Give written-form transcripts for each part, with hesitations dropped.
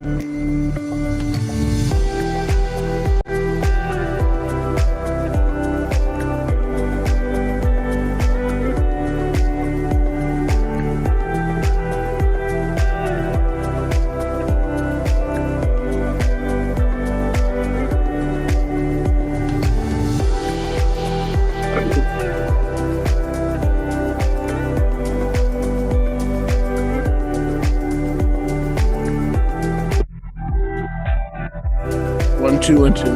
Two and two.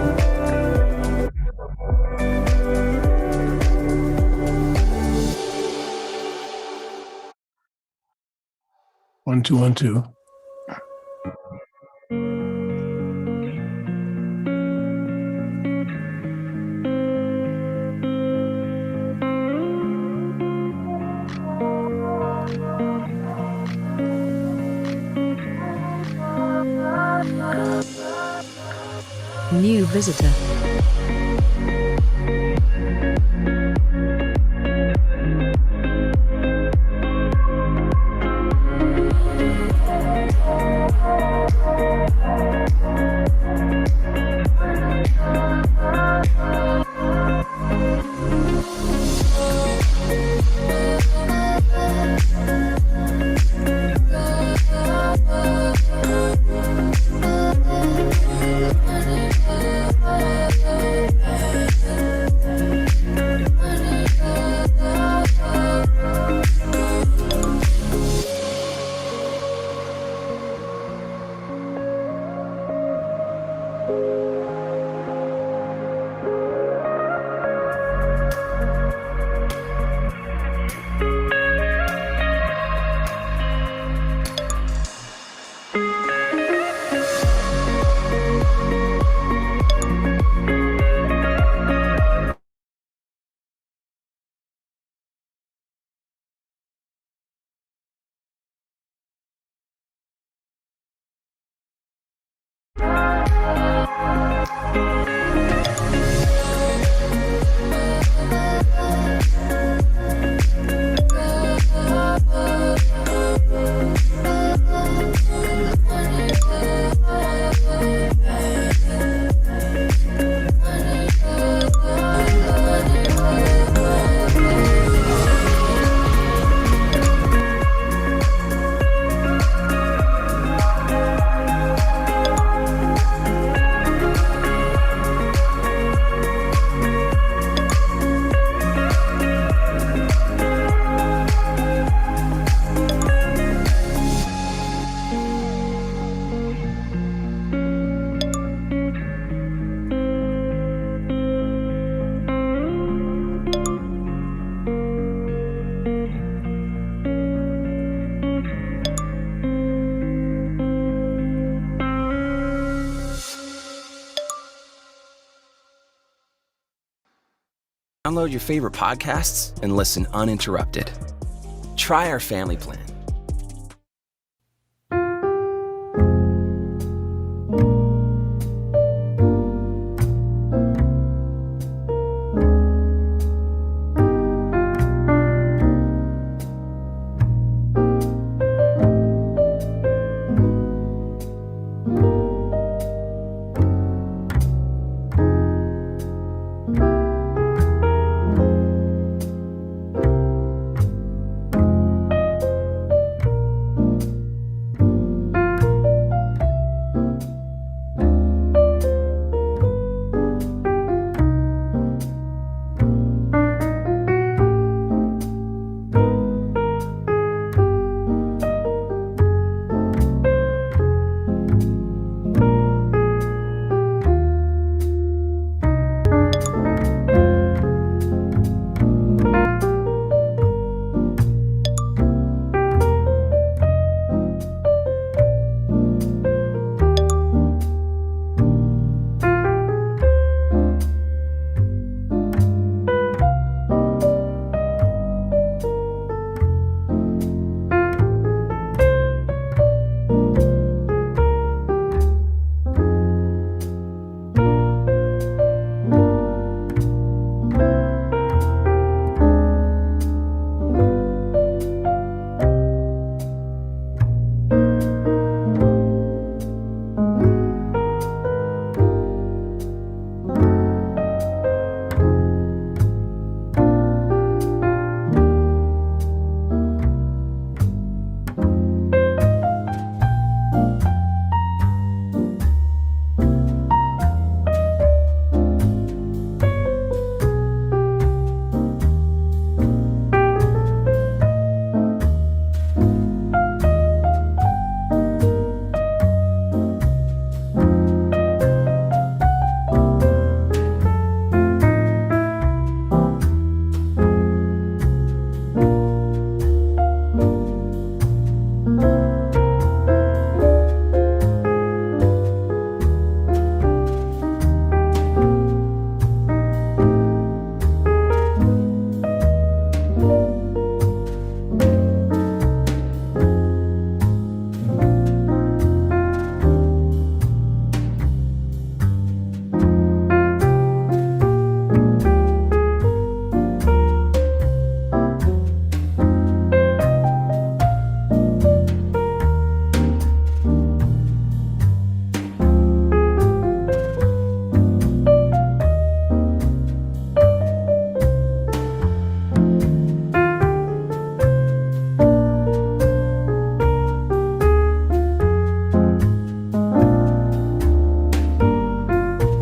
One, two, one, two. New visitor. Download your favorite podcasts and listen uninterrupted. Try our family plan.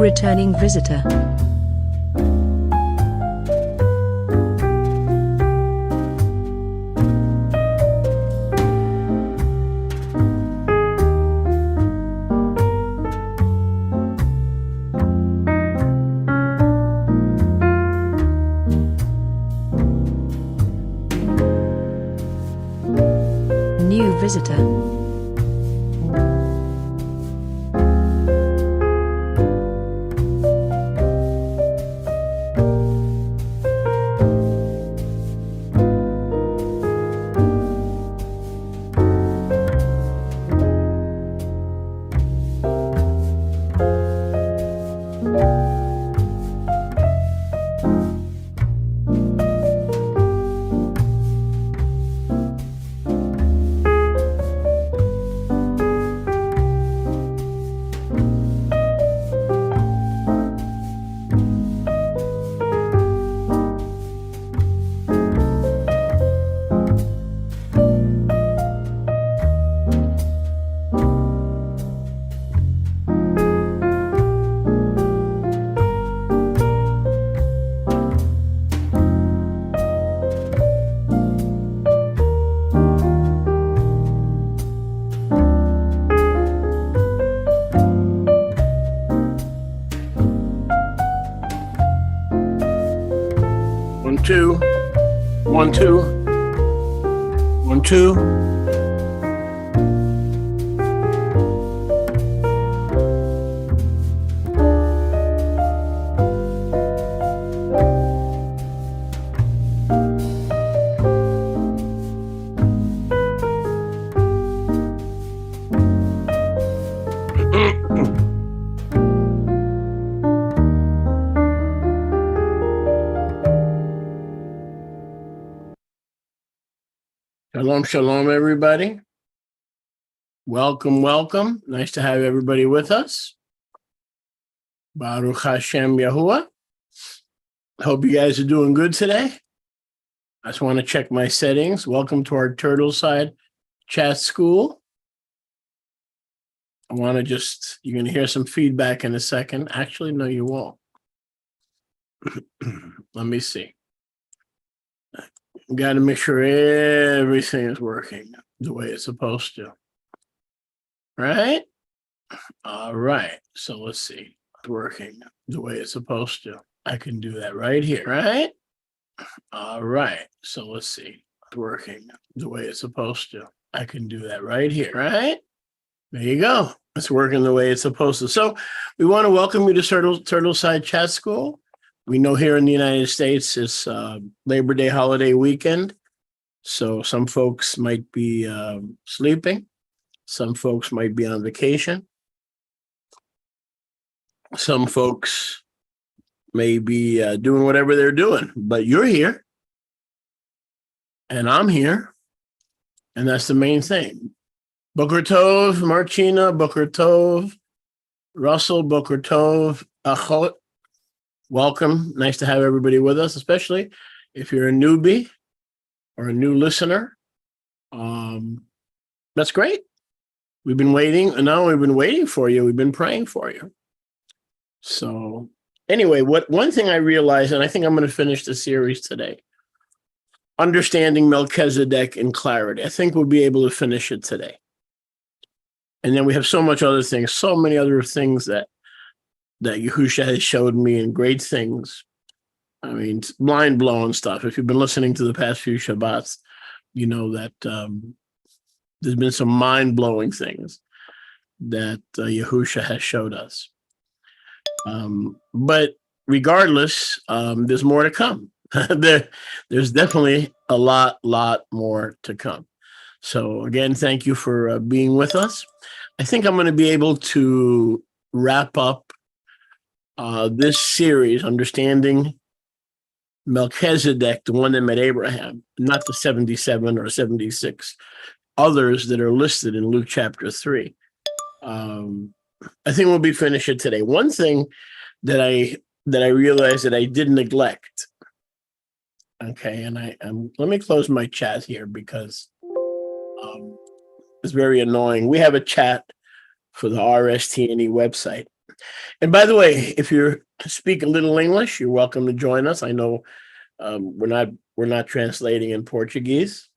Returning visitor. New visitor. Two, 1, 2, 1, 2. Shalom, shalom, everybody. Welcome, welcome. Nice to have everybody with us. Baruch Hashem Yahuwah. Hope you guys are doing good today. I just want to check my settings. Welcome to our Turtle Side Chat School. I want to you're going to hear some feedback in a second. Actually, no, you won't. Let me see. Got to make sure everything is working the way it's supposed to. Right? All right. So let's see. It's working the way it's supposed to. I can do that right here. Right? All right. So let's see. It's working the way it's supposed to. I can do that right here. Right? There you go. It's working the way it's supposed to. So we want to welcome you to Turtle Side Chat School. We know here in the United States it's Labor Day holiday weekend, so some folks might be sleeping. Some folks might be on vacation. Some folks may be doing whatever they're doing, but you're here, and I'm here, and that's the main thing. Boker Tov, Marchina, Boker Tov, Russell, Boker Tov, Achot. Welcome. Nice to have everybody with us, especially if you're a newbie or a new listener. That's great. We've been waiting, and now we've been waiting for you. We've been praying for you. So anyway, one thing I realized, and I think I'm going to finish the series today, understanding Melchizedek in clarity. I think we'll be able to finish it today. And then we have so many other things that Yahusha has showed me, and great things. I mean, mind-blowing stuff. If you've been listening to the past few Shabbats, you know that there's been some mind-blowing things that Yahusha has showed us. But regardless, there's more to come. There's definitely a lot more to come. So again, thank you for being with us. I think I'm going to be able to wrap up this series, Understanding Melchizedek, the one that met Abraham, not the 77 or 76 others that are listed in Luke chapter 3. I think we'll be finishing today. One thing that I realized that I did neglect. Okay, and let me close my chat here because it's very annoying. We have a chat for the RST&E website, And by the way, if you speak a little English, you're welcome to join us. I know we're not translating in Portuguese,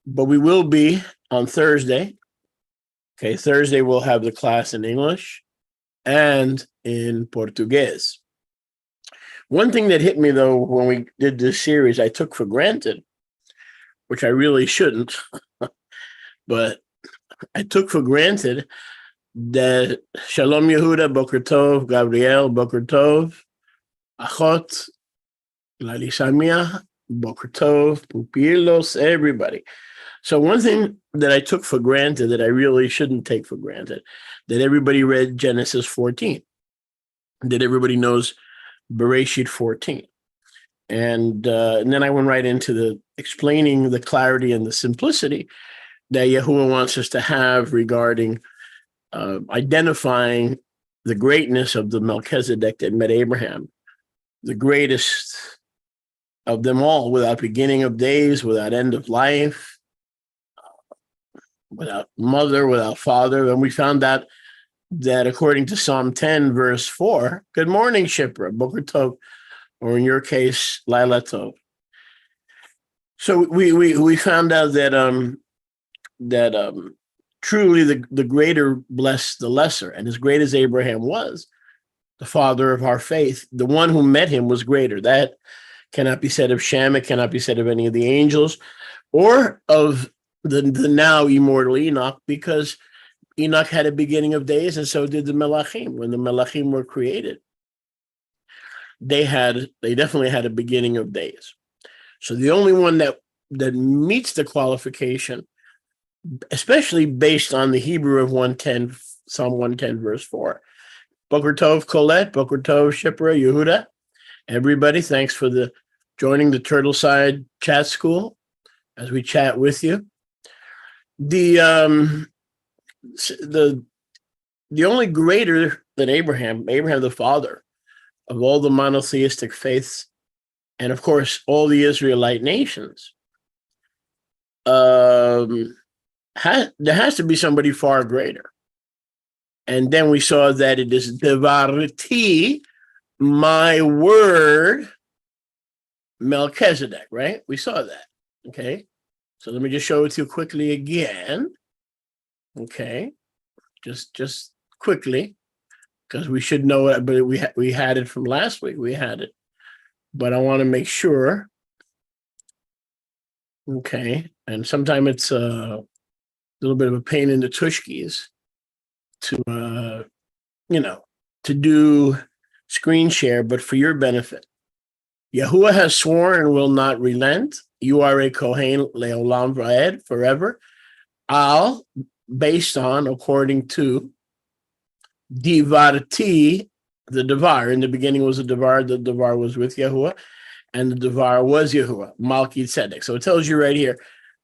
but we will be on Thursday. Okay, Thursday we'll have the class in English and in Português. One thing that hit me though when we did this series, I took for granted, which I really shouldn't, but I took for granted that Shalom Yehuda, Boker Tov, Gabriel, Boker Tov, Achot, Lali Samia, Boker Tov, Pupilos, everybody. So one thing that I took for granted that I really shouldn't take for granted, that everybody read Genesis 14, that everybody knows Bereshit 14. And then I went right into the explaining the clarity and the simplicity that Yahuwah wants us to have regarding identifying the greatness of the Melchizedek that met Abraham, the greatest of them all, without beginning of days, without end of life, without mother, without father. And we found out that according to Psalm 10, verse 4, good morning, Shipra, Boker Tov, or in your case, Laila Tov. So we found out that truly the greater blessed the lesser, and as great as Abraham was, the father of our faith, the one who met him was greater. That cannot be said of Shem, it cannot be said of any of the angels, or of the now immortal Enoch, because Enoch had a beginning of days, and so did the Melachim. When the Melachim were created, they definitely had a beginning of days. So the only one that meets the qualification, especially based on the Hebrew of 110, Psalm 110, verse 4. Boker Tov, Colette, Boker Tov, Shipra, Yehuda. Everybody, thanks for joining the Turtleside Chat School as we chat with you. The only greater than Abraham the father of all the monotheistic faiths, and of course all the Israelite nations, there has to be somebody far greater. And then we saw that it is Devarti, my word, Melchizedek, right? We saw that. Okay. So let me just show it to you quickly again. Okay. Just quickly, because we should know it, but we had it from last week. We had it. But I want to make sure. Okay. And sometimes it's a little bit of a pain in the tushkis to do screen share, but for your benefit. Yahuwah has sworn and will not relent. You are a Kohen leolam v'ed, forever. Al, based on, according to, Divarti, the Devar. In the beginning was a Devar. The Devar was with Yahuwah, and the Devar was Yahuwah, Malki Tzedek. So it tells you right here,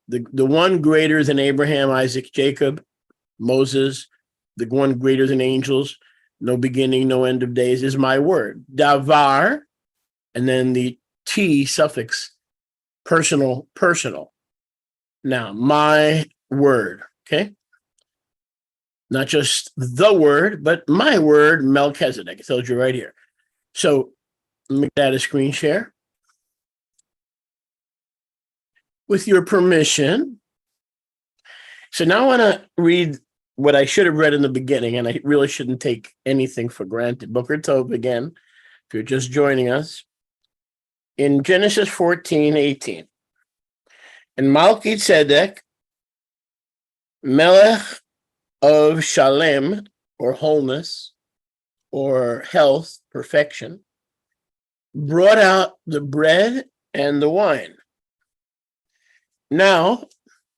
the one greater than Abraham, Isaac, Jacob, Moses, the one greater than angels, no beginning, no end of days, is my word. Davar, and then the T suffix, personal. Now, my word, okay? Not just the word, but my word, Melchizedek. It tells you right here. So let me add a screen share. With your permission. So now I want to read what I should have read in the beginning, and I really shouldn't take anything for granted. Boker Tov again, if you're just joining us. In Genesis 14:18, and Malki Tzedek, Melech of Shalem, or wholeness, or health, perfection, brought out the bread and the wine. Now,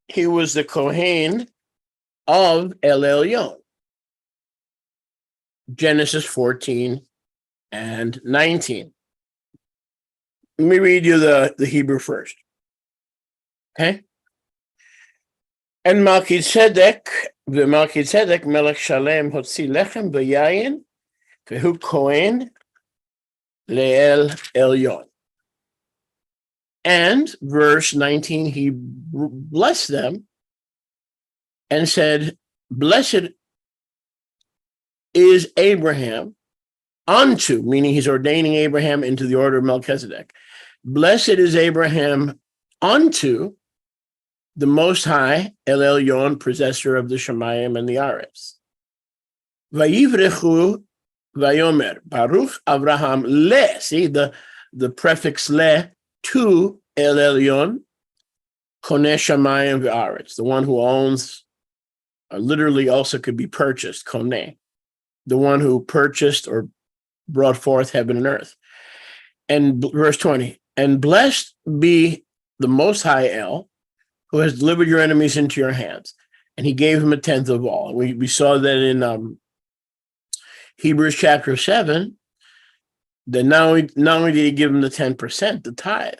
he was the Kohen of El Elyon. Genesis 14 and 19. Let me read you the Hebrew first. Okay? And Malki Tzedek, Melech Shalem, Hotzi Lechem, B'yayin, Vehu Kohen, Le'el Elyon. And verse 19, he blessed them and said, blessed is Abraham unto, meaning he's ordaining Abraham into the order of Melchizedek. Blessed is Abraham unto the Most High, El Elyon, possessor of the Shemayim and the Aretz. Vayivrechu vayomer, Baruch Avraham le, see the prefix le, to El Elyon, Koneh Shemayim v'Aretz, the one who owns, literally also could be purchased, Koneh, the one who purchased or brought forth heaven and earth. And verse 20, and blessed be the Most High El, who has delivered your enemies into your hands. And he gave him a tenth of all. We saw that in Hebrews chapter 7, that not only did he give him the 10%, the tithe,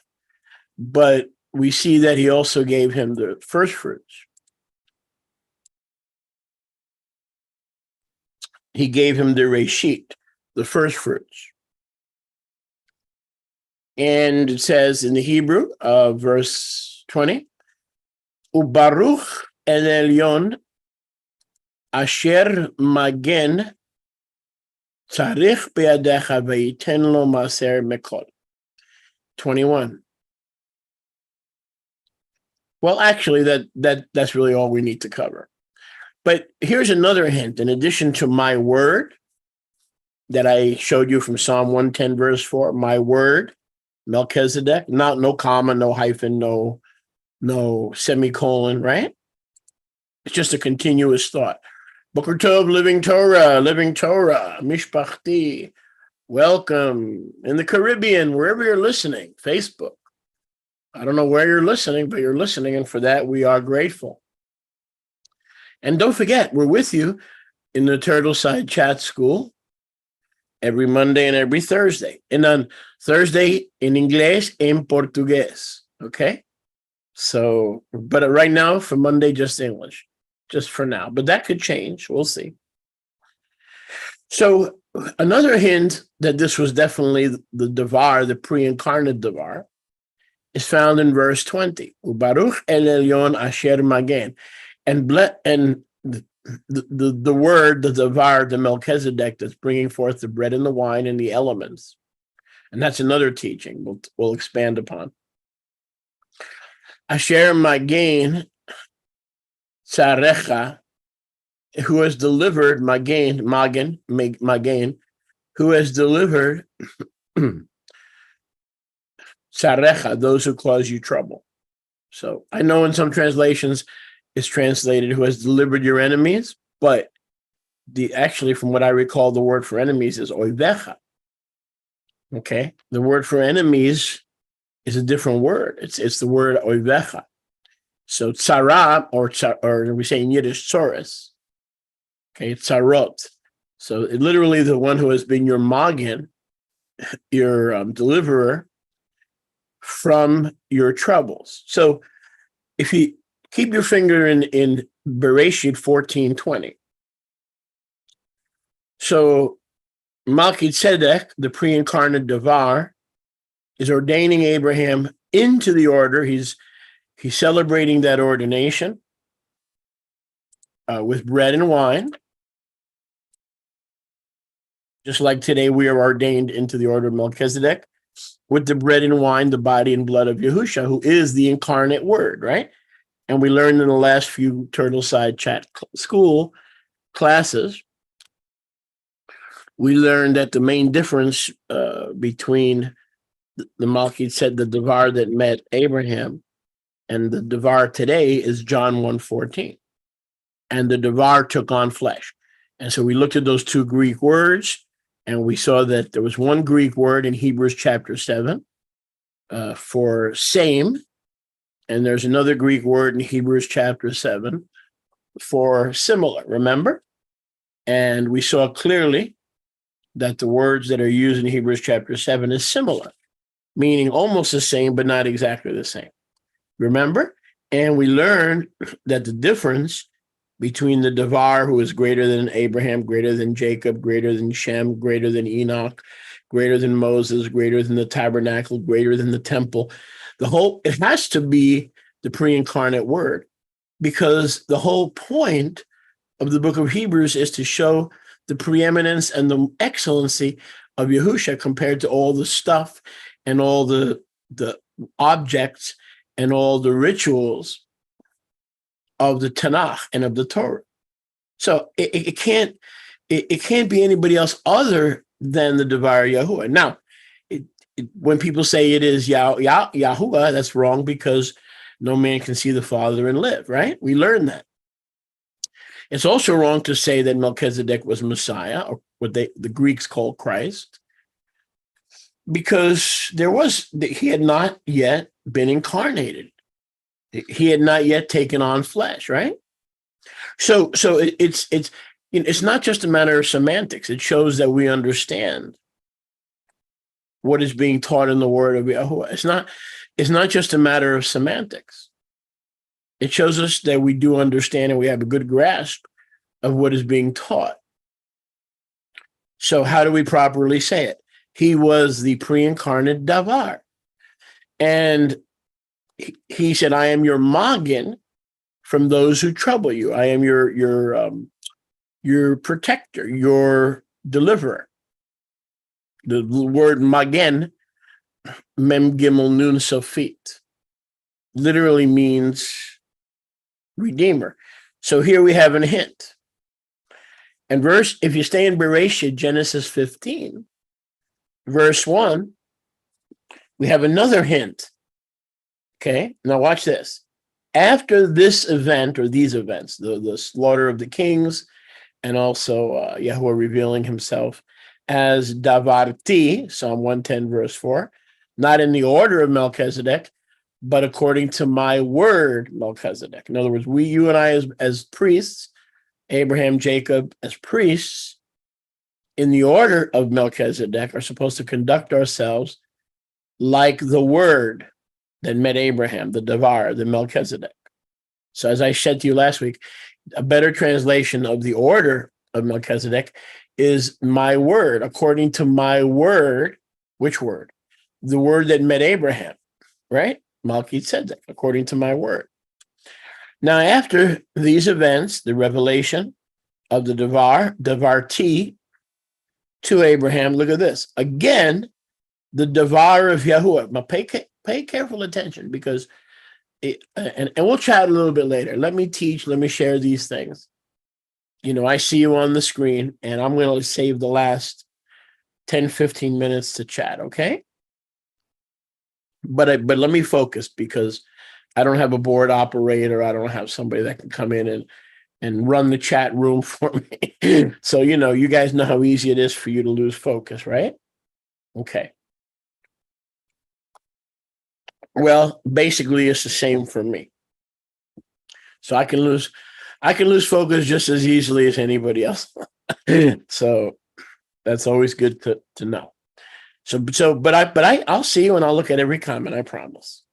but we see that he also gave him the first fruits. He gave him the reshit, the first fruits. And it says in the Hebrew, verse 20, Ubaruch el Elyon asher magen tzarich be'adecha ve'yiten lo maser mekol. 21. Well, actually, that's really all we need to cover. But here's another hint. In addition to my word that I showed you from Psalm 110, verse 4, my word, Melchizedek, no comma, no hyphen, no semicolon, right? It's just a continuous thought. Boker Tov, Living Torah, Mishpachti. Welcome. In the Caribbean, wherever you're listening, Facebook. I don't know where you're listening, but you're listening, and for that, we are grateful. And don't forget, we're with you in the Turtle Side Chat School every Monday and every Thursday. And on Thursday, in Inglês, en Português, okay? So, but right now, for Monday, just English, just for now. But that could change. We'll see. So another hint that this was definitely the Devar, the pre-incarnate Devar, is found in verse 20. Ubaruch el Elyon asher magen. And the word, the Devar, the Melchizedek that's bringing forth the bread and the wine and the elements. And that's another teaching we'll expand upon. Asher magen tzarecha, who has delivered magen, who has delivered tzarecha, those who cause you trouble. So I know in some translations it's translated who has delivered your enemies, but actually from what I recall, the word for enemies is oivecha. Okay, the word for enemies is a different word. It's the word oivecha. So tzara, or we say in Yiddish, tzoros. Okay, tzarot. So literally the one who has been your magen, your deliverer from your troubles. So if you keep your finger in Bereshit 14:20. So Malki Tzedek, the pre-incarnate Devar, is ordaining Abraham into the order. He's celebrating that ordination with bread and wine. Just like today we are ordained into the order of Melchizedek with the bread and wine, the body and blood of Yahusha, who is the incarnate word, right? And we learned in the last few Turtle Side Chat School classes, we learned that the main difference between the Malki said the Devar that met Abraham and the Devar today is John 1:14. And the Devar took on flesh. And so we looked at those two Greek words, and we saw that there was one Greek word in Hebrews chapter 7 for same, and there's another Greek word in Hebrews chapter 7 for similar, remember? And we saw clearly that the words that are used in Hebrews chapter 7 is similar, meaning almost the same, but not exactly the same. Remember? And we learned that the difference between the Devar, who is greater than Abraham, greater than Jacob, greater than Shem, greater than Enoch, greater than Moses, greater than the tabernacle, greater than the temple, it has to be the pre-incarnate word, because the whole point of the book of Hebrews is to show the preeminence and the excellency of Yahusha compared to all the stuff and all the objects and all the rituals of the Tanakh and of the Torah. So it can't be anybody else other than the Devar Yahuwah. Now, when people say it is Yahuwah, that's wrong, because no man can see the Father and live, right? We learned that. It's also wrong to say that Melchizedek was Messiah, or what the Greeks call Christ, because he had not yet been incarnated. He had not yet taken on flesh, right? So it's not just a matter of semantics. It shows that we understand what is being taught in the word of Yahuwah. It's not just a matter of semantics. It shows us that we do understand and we have a good grasp of what is being taught. So how do we properly say it? He was the pre-incarnate Davar. And he said, I am your Magin from those who trouble you. I am your protector, your deliverer. The word Magen, Mem Gimel Nun Sofit, literally means redeemer. So here we have a hint. And if you stay in Bereshit, Genesis 15, verse 1, we have another hint. Okay, now watch this. After this event, or these events, the slaughter of the kings, and also Yahuwah revealing himself as Davarti, Psalm 110, verse 4, not in the order of Melchizedek, but according to my word, Melchizedek. In other words, you and I as priests, Abraham, Jacob as priests, in the order of Melchizedek, are supposed to conduct ourselves like the word that met Abraham, the Davar, the Melchizedek. So as I said to you last week, a better translation of the order of Melchizedek is my word, according to my word. Which word? The word that met Abraham, right? Malki Tzedek, according to my word. Now, after these events, the revelation of the Davarti to Abraham, look at this. Again, the Davar of Yahuwah. Now, pay careful attention, because and we'll chat a little bit later. Let me share these things. I see you on the screen, and I'm going to save the last 10, 15 minutes to chat, okay? But let me focus, because I don't have a board operator. I don't have somebody that can come in and run the chat room for me. So, you guys know how easy it is for you to lose focus, right? Okay. Well, basically, it's the same for me. So I can lose focus just as easily as anybody else. So that's always good to know. But I'll see you and I'll look at every comment, I promise,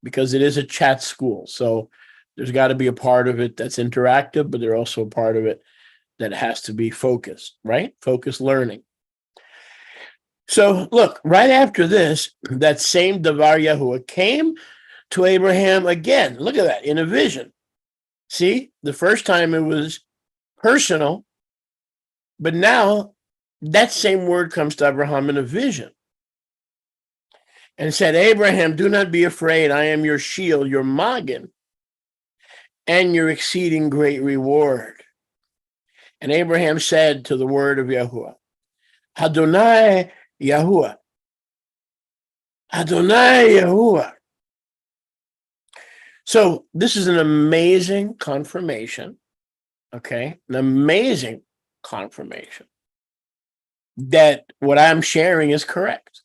because it is a chat school. So there's got to be a part of it that's interactive, but there's also a part of it that has to be focused, right? Focused learning. So look, right after this, that same Davar Yahuwah came to Abraham again. Look at that, in a vision. See, the first time it was personal, but now that same word comes to Abraham in a vision and said, Abraham, do not be afraid. I am your shield, your Magen, and your exceeding great reward. And Abraham said to the word of Yahuwah, Adonai Yahuwah, Adonai Yahuwah. So this is an amazing confirmation, okay? An amazing confirmation that what I'm sharing is correct.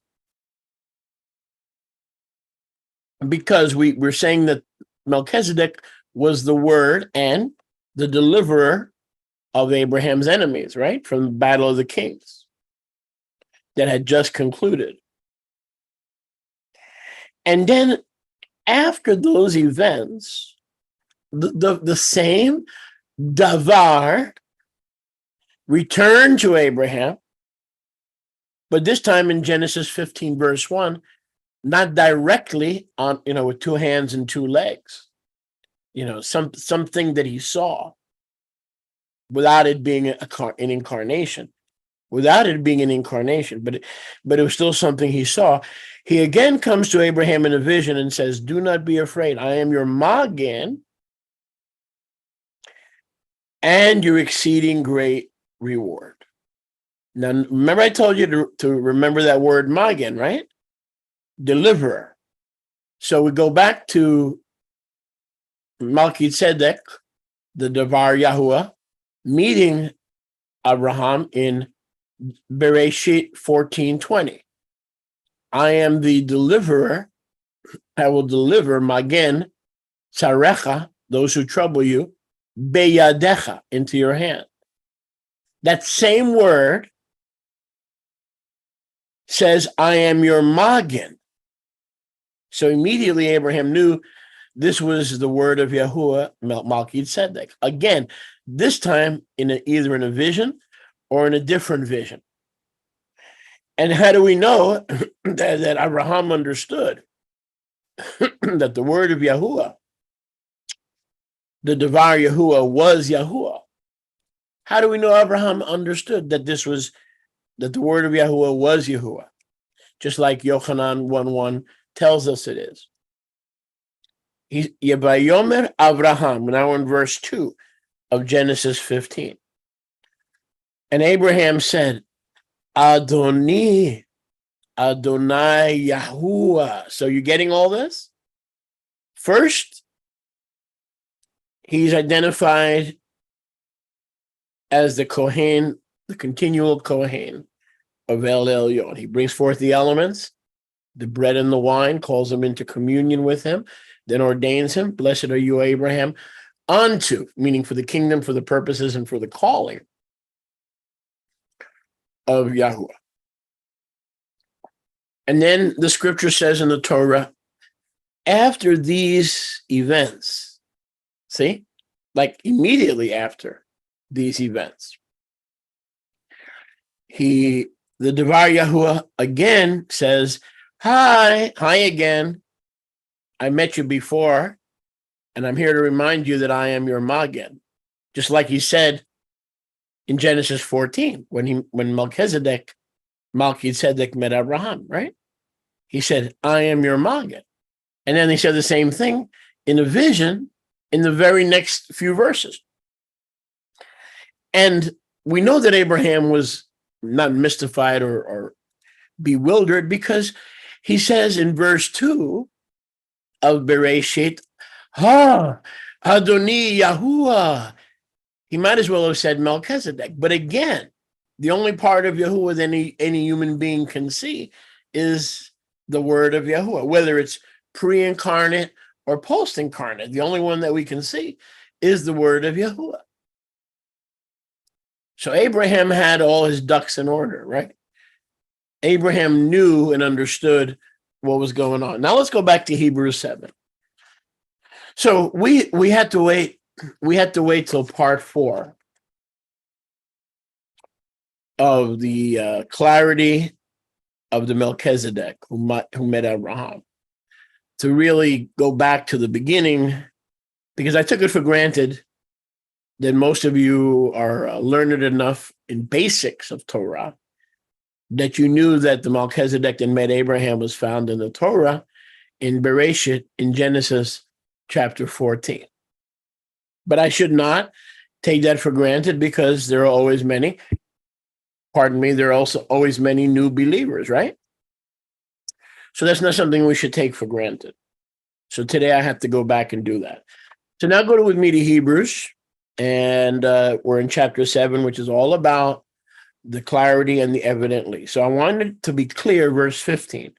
Because we're saying that Melchizedek was the word and the deliverer of Abraham's enemies, right? From the Battle of the Kings that had just concluded. And then after those events, the same Davar returned to Abraham, but this time in Genesis 15, verse 1, not directly on, with two hands and two legs, something that he saw without it being an incarnation. Without it being an incarnation, but it was still something he saw. He again comes to Abraham in a vision and says, "Do not be afraid. I am your Magen and your exceeding great reward." Now, remember I told you to remember that word Magen, right? Deliverer. So we go back to Malki Tzedek, the Devar Yahuwah, meeting Abraham in Bereshit 14:20. I am the deliverer. I will deliver Magen Tzarecha, those who trouble you, Beyadecha, into your hand. That same word says, I am your Magen. So immediately Abraham knew this was the word of Yahuwah, Malki Tzedek. Again, this time either in a vision or in a different vision. And how do we know that Abraham understood that the word of Yahuwah, the Devar Yahuwah, was Yahuwah? How do we know Abraham understood that the word of Yahuwah was Yahuwah? Just like Yochanan 1:1 tells us it is. Yevayomer Abraham, now in verse 2 of Genesis 15. And Abraham said, Adonai Yahuwah. So you're getting all this? First, he's identified as the Kohen, the continual Kohen of El Elyon. He brings forth the elements, the bread and the wine, calls him into communion with him, then ordains him. Blessed are you, Abraham, unto, meaning for the kingdom, for the purposes, and for the calling of Yahuwah. And then the scripture says in the Torah, after these events, see, like immediately after these events, the Devar Yahuwah again says, hi again. I met you before, and I'm here to remind you that I am your Magen. Just like he said in Genesis 14, when Malki Tzedek met Abraham, right? He said, I am your Magen. And then he said the same thing in a vision in the very next few verses. And we know that Abraham was not mystified or bewildered, because he says in verse 2 of Bereshit, Adoni Yahuwah. He might as well have said Melchizedek. But again, the only part of Yahuwah that any human being can see is the word of Yahuwah, whether it's pre-incarnate or post-incarnate. The only one that we can see is the word of Yahuwah. So Abraham had all his ducks in order, right? Abraham knew and understood what was going on. Now let's go back to Hebrews 7. So we had to wait. We had to wait till part 4 of the clarity of the Melchizedek who met Abraham, to really go back to the beginning, because I took it for granted that most of you are learned enough in basics of Torah that you knew that the Melchizedek that met Abraham was found in the Torah in Bereshit in Genesis chapter 14. But I should not take that for granted, because there are always many, there are also always many new believers, right? So that's not something we should take for granted. So today I have to go back and do that. So now go with me to Hebrews, and we're in chapter 7, which is all about the clarity and the evidently. So I wanted to be clear, verse 15.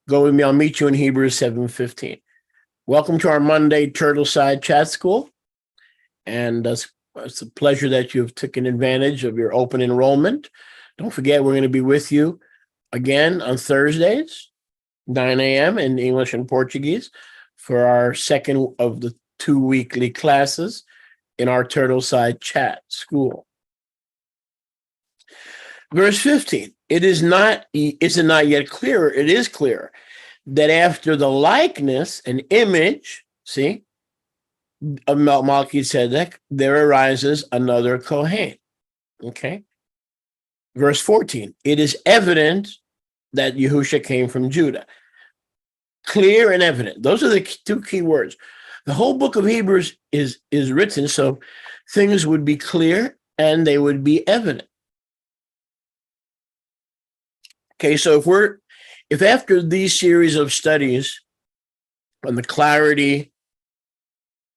Go with me. I'll meet you in Hebrews 7:15. Welcome to our Monday Turtleside Chat School. And it's a pleasure that you've taken advantage of your open enrollment. Don't forget, we're going to be with you again on Thursdays, 9 a.m. in English and Portuguese, for our second of the 2 weekly classes in our Turtleside Chat School. Verse 15, is it not yet clearer? It is clear that after the likeness and image, see, of Malki Tzedek, there arises another Kohen. Okay. Verse 14, it is evident that Yehusha came from Judah. Clear and evident. Those are the two key words. The whole book of Hebrews is written so things would be clear and they would be evident. Okay, so if after these series of studies on the clarity,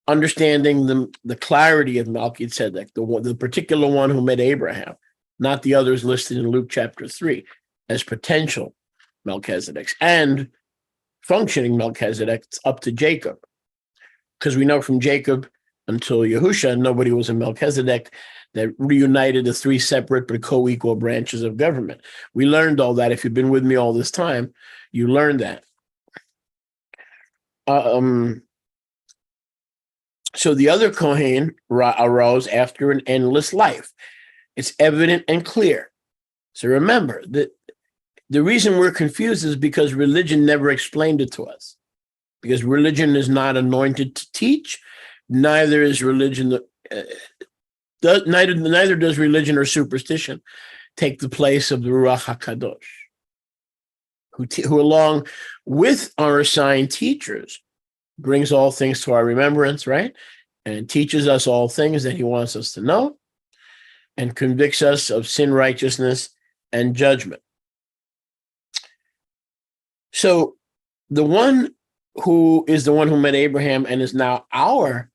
understanding the clarity of Malki Tzedek, the particular one who met Abraham, not the others listed in Luke chapter 3 as potential Melchizedeks, and functioning Melchizedeks up to Jacob. Because we know from Jacob until Yehusha, nobody was a Melchizedek that reunited the three separate but co-equal branches of government. We learned all that. If you've been with me all this time, you learned that. So the other Kohen arose after an endless life. It's evident and clear. So remember, that the reason we're confused is because religion never explained it to us. Because religion is not anointed to teach, neither is religion, neither does religion or superstition take the place of the Ruach HaKadosh, who along with our assigned teachers brings all things to our remembrance, right? And teaches us all things that he wants us to know, and convicts us of sin, righteousness, and judgment. So the one who is the one who met Abraham and is now our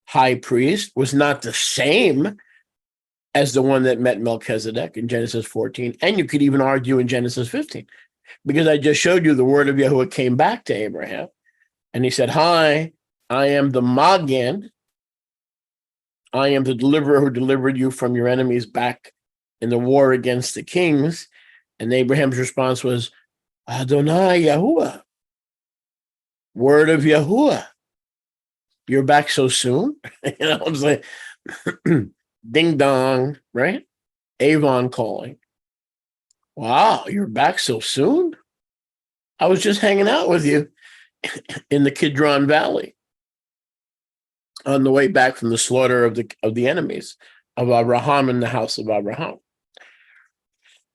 high priest was not the same as the one that met Melchizedek in Genesis 14. And you could even argue in Genesis 15, because I just showed you the word of Yahuwah came back to Abraham and he said, hi, I am the Magen. I am the deliverer who delivered you from your enemies back in the war against the kings. And Abraham's response was, Adonai Yahuwah, word of Yahuwah. You're back so soon? I was like, ding dong, right? Avon calling. Wow, you're back so soon? I was just hanging out with you in the Kidron Valley on the way back from the slaughter of the enemies of Abraham in the house of Abraham.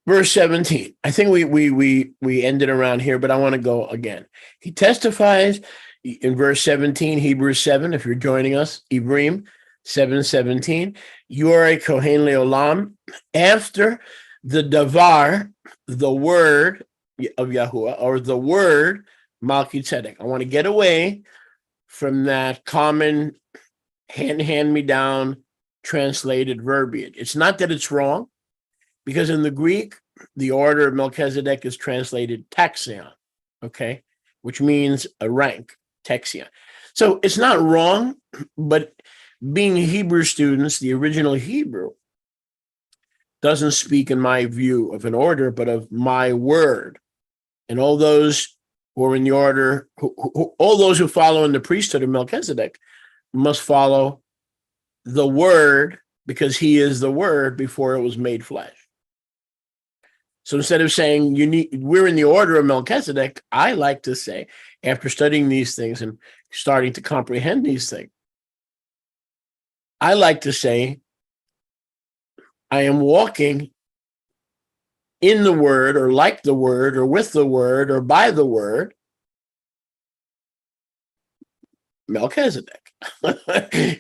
Verse 17. I think we ended around here, but I want to go again. He testifies in verse 17, Hebrews 7, if you're joining us, Ibrahim 7:17. You are a Kohen Leolam after the Davar, the word of Yahuwah, or the word Malki Tzedek. I want to get away from that common hand-me-down translated verbiage. It's not that it's wrong, because in the Greek, the order of Melchizedek is translated taxion, okay, which means a rank, taxion. So it's not wrong, but being Hebrew students, the original Hebrew doesn't speak, in my view, of an order, but of my word. And all those who are in the order, all those who follow in the priesthood of Melchizedek must follow the word, because he is the word before it was made flesh. So instead of saying we're in the order of Melchizedek, I like to say, after studying these things and starting to comprehend these things, I like to say I am walking in the word, or like the word, or with the word, or by the word, Melchizedek.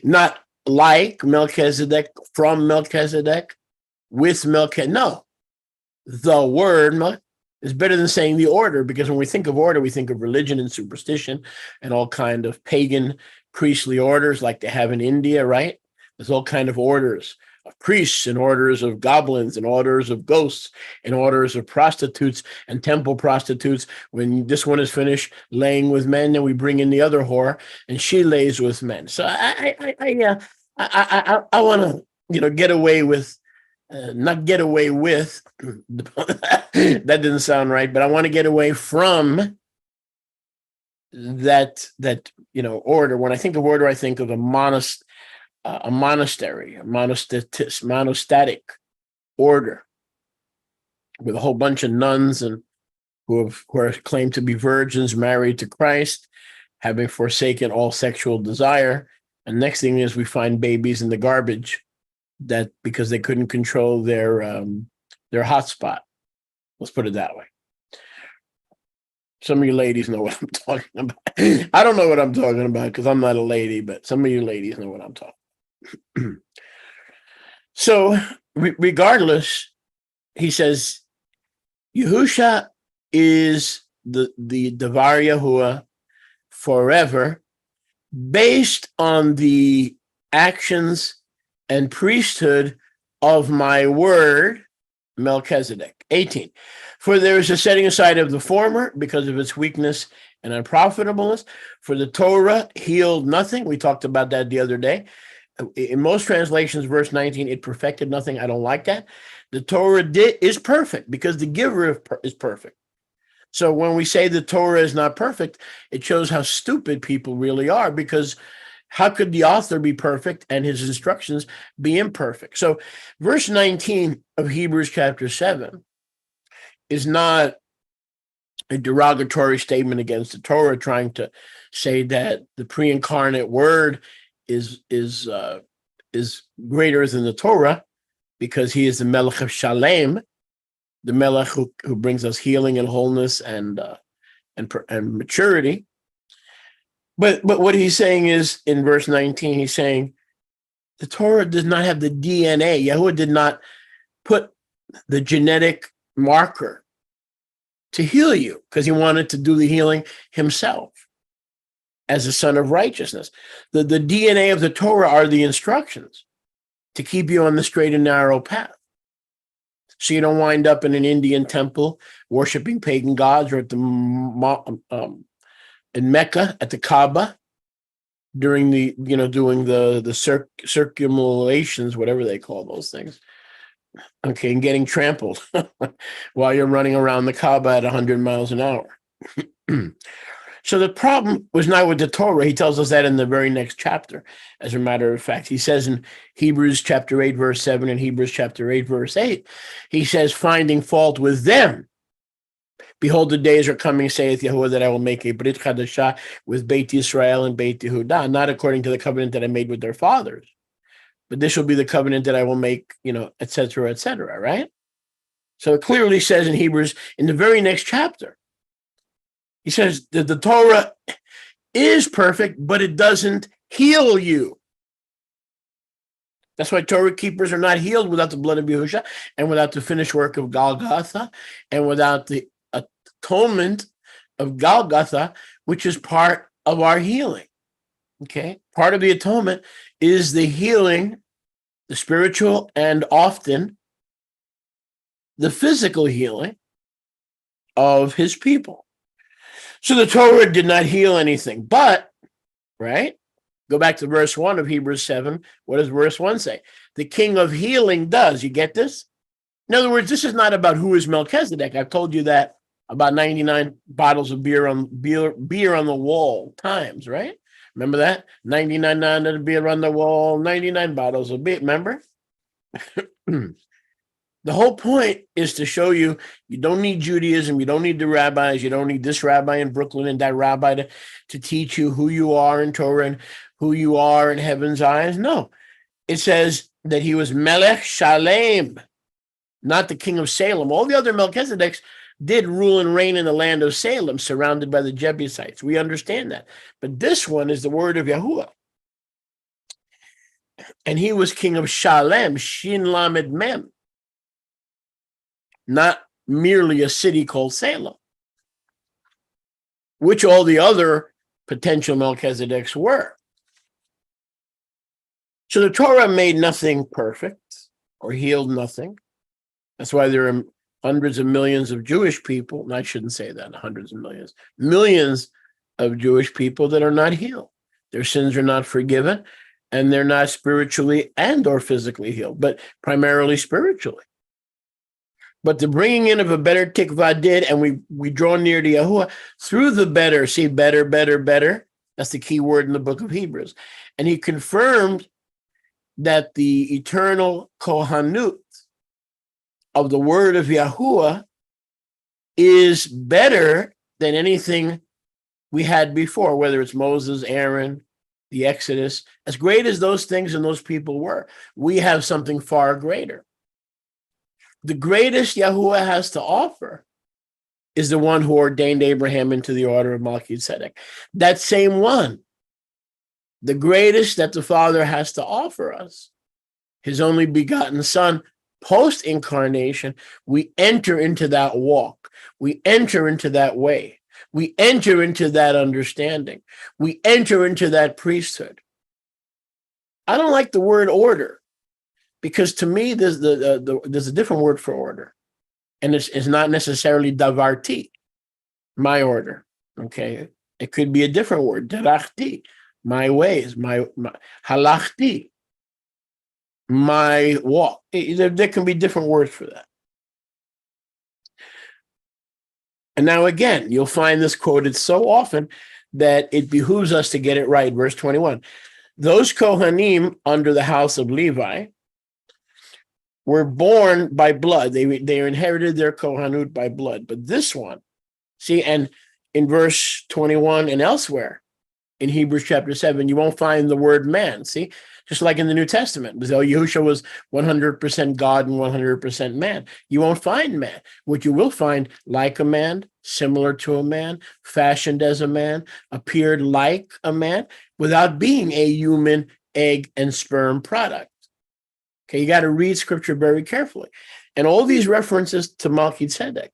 Not like Melchizedek, from Melchizedek, with Melchizedek. No, the word is better than saying the order, because when we think of order, we think of religion and superstition and all kind of pagan priestly orders like they have in India, right? There's all kind of orders of priests and orders of goblins and orders of ghosts and orders of prostitutes and temple prostitutes. When this one is finished laying with men, then we bring in the other whore and she lays with men. So I want to, get away with, not get away with, that didn't sound right, but I want to get away from that order. When I think of order, I think of a monastery, a monastatic order with a whole bunch of nuns and who are claimed to be virgins married to Christ, having forsaken all sexual desire And next thing is we find babies in the garbage that because they couldn't control their hotspot. Let's put it that way. Some of you ladies know what I'm talking about. I don't know what I'm talking about because I'm not a lady, but some of you ladies know what I'm talking about. So regardless, he says, Yahusha is the Davar Yahuwah forever, based on the actions and priesthood of my word, Melchizedek. 18. For there is a setting aside of the former because of its weakness and unprofitableness. For the Torah healed nothing. We talked about that the other day. In most translations, verse 19, it perfected nothing. I don't like that. The Torah is perfect because the giver is perfect. So when we say the Torah is not perfect, it shows how stupid people really are, because how could the author be perfect and his instructions be imperfect? So verse 19 of Hebrews chapter 7 is not a derogatory statement against the Torah, trying to say that the pre-incarnate word is greater than the Torah because he is the Melech of Shalem, the Melech who brings us healing and wholeness and maturity. But what he's saying is, in verse 19, he's saying the Torah does not have the DNA. Yahuwah did not put the genetic marker to heal you because he wanted to do the healing himself as a son of righteousness. The DNA of the Torah are the instructions to keep you on the straight and narrow path, so you don't wind up in an Indian temple worshiping pagan gods, or at in Mecca at the Kaaba during doing the circumambulations, whatever they call those things. Okay, and getting trampled while you're running around the Kaaba at 100 miles an hour. So the problem was not with the Torah. He tells us that in the very next chapter. As a matter of fact, he says in Hebrews chapter 8, verse 7, and Hebrews chapter 8, verse 8, he says, finding fault with them. Behold, the days are coming, saith Yahuwah, that I will make a Brit Chadashah with Beit Yisrael and Beit Yehudah, not according to the covenant that I made with their fathers, but this will be the covenant that I will make, et cetera, right? So it clearly says in Hebrews, in the very next chapter, he says that the Torah is perfect, but it doesn't heal you. That's why Torah keepers are not healed without the blood of Yahusha, and without the finished work of Golgotha, and without the atonement of Golgotha, which is part of our healing. Okay? Part of the atonement is the healing, the spiritual and often the physical healing of his people. So the Torah did not heal anything, but, right? Go back to verse 1 of Hebrews 7. What does verse 1 say? The king of healing does. You get this? In other words, this is not about who is Melchizedek. I've told you that about 99 bottles of beer on the wall times, right? Remember that? 99 of beer on the wall, 99 bottles of beer. Remember? The whole point is to show you don't need Judaism, you don't need the rabbis, you don't need this rabbi in Brooklyn and that rabbi to teach you who you are in Torah and who you are in heaven's eyes. No, it says that he was Melech Shalem, not the king of Salem. All the other Melchizedeks did rule and reign in the land of Salem, surrounded by the Jebusites. We understand that. But this one is the word of Yahuwah. And he was king of Shalem, Shin Lamed Mem, not merely a city called Salem, which all the other potential Melchizedeks were. So the Torah made nothing perfect or healed nothing. That's why there are hundreds of millions of Jewish people, and I shouldn't say that, hundreds of millions of Jewish people that are not healed. Their sins are not forgiven, and they're not spiritually and or physically healed, but primarily spiritually. But the bringing in of a better tikvah did, and we draw near to Yahuwah through the better. See, better. That's the key word in the book of Hebrews. And he confirmed that the eternal kohanut of the word of Yahuwah is better than anything we had before, whether it's Moses, Aaron, the Exodus, as great as those things and those people were, we have something far greater. The greatest Yahuwah has to offer is the one who ordained Abraham into the order of Malki Tzedek. That same one, the greatest that the Father has to offer us, his only begotten Son, post-incarnation, we enter into that walk. We enter into that way. We enter into that understanding. We enter into that priesthood. I don't like the word order, because to me, there's a different word for order. And it's not necessarily davarti, my order, okay? It could be a different word, derachti, my ways, my halachti, my walk. There can be different words for that. And now again, you'll find this quoted so often that it behooves us to get it right. Verse 21, those Kohanim under the house of Levi were born by blood. They inherited their Kohanut by blood. But this one, see, and in verse 21 and elsewhere in Hebrews chapter 7, you won't find the word man. See, just like in the New Testament, though Yahushua was 100% God and 100% man, you won't find man. What you will find, like a man, similar to a man, fashioned as a man, appeared like a man, without being a human egg and sperm product. Okay, you got to read scripture very carefully. And all these references to Malki Tzedek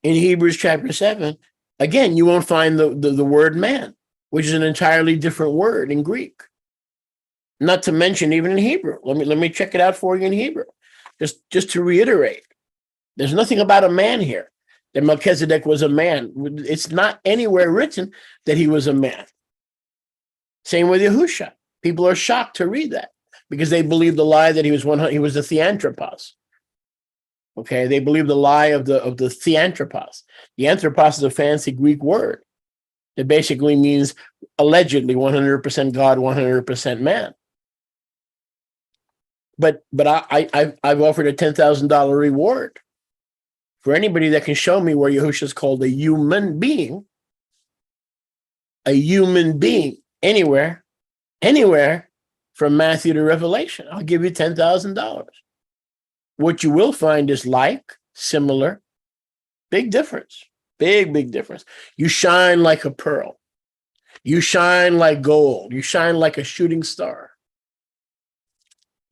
in Hebrews chapter 7, again, you won't find the word man, which is an entirely different word in Greek. Not to mention even in Hebrew. Let me check it out for you in Hebrew. Just to reiterate, there's nothing about a man here, that Melchizedek was a man. It's not anywhere written that he was a man. Same with Yahusha. People are shocked to read that, because they believe the lie that he was the theanthropos. Okay, they believe the lie of the theanthropos. The anthropos is a fancy Greek word that basically means allegedly 100% God, 100% man. But I've offered a $10,000 reward for anybody that can show me where Yahushua is called a human being anywhere from Matthew to Revelation. I'll give you $10,000. What you will find is like, similar, big difference, big difference. You shine like a pearl. You shine like gold. You shine like a shooting star.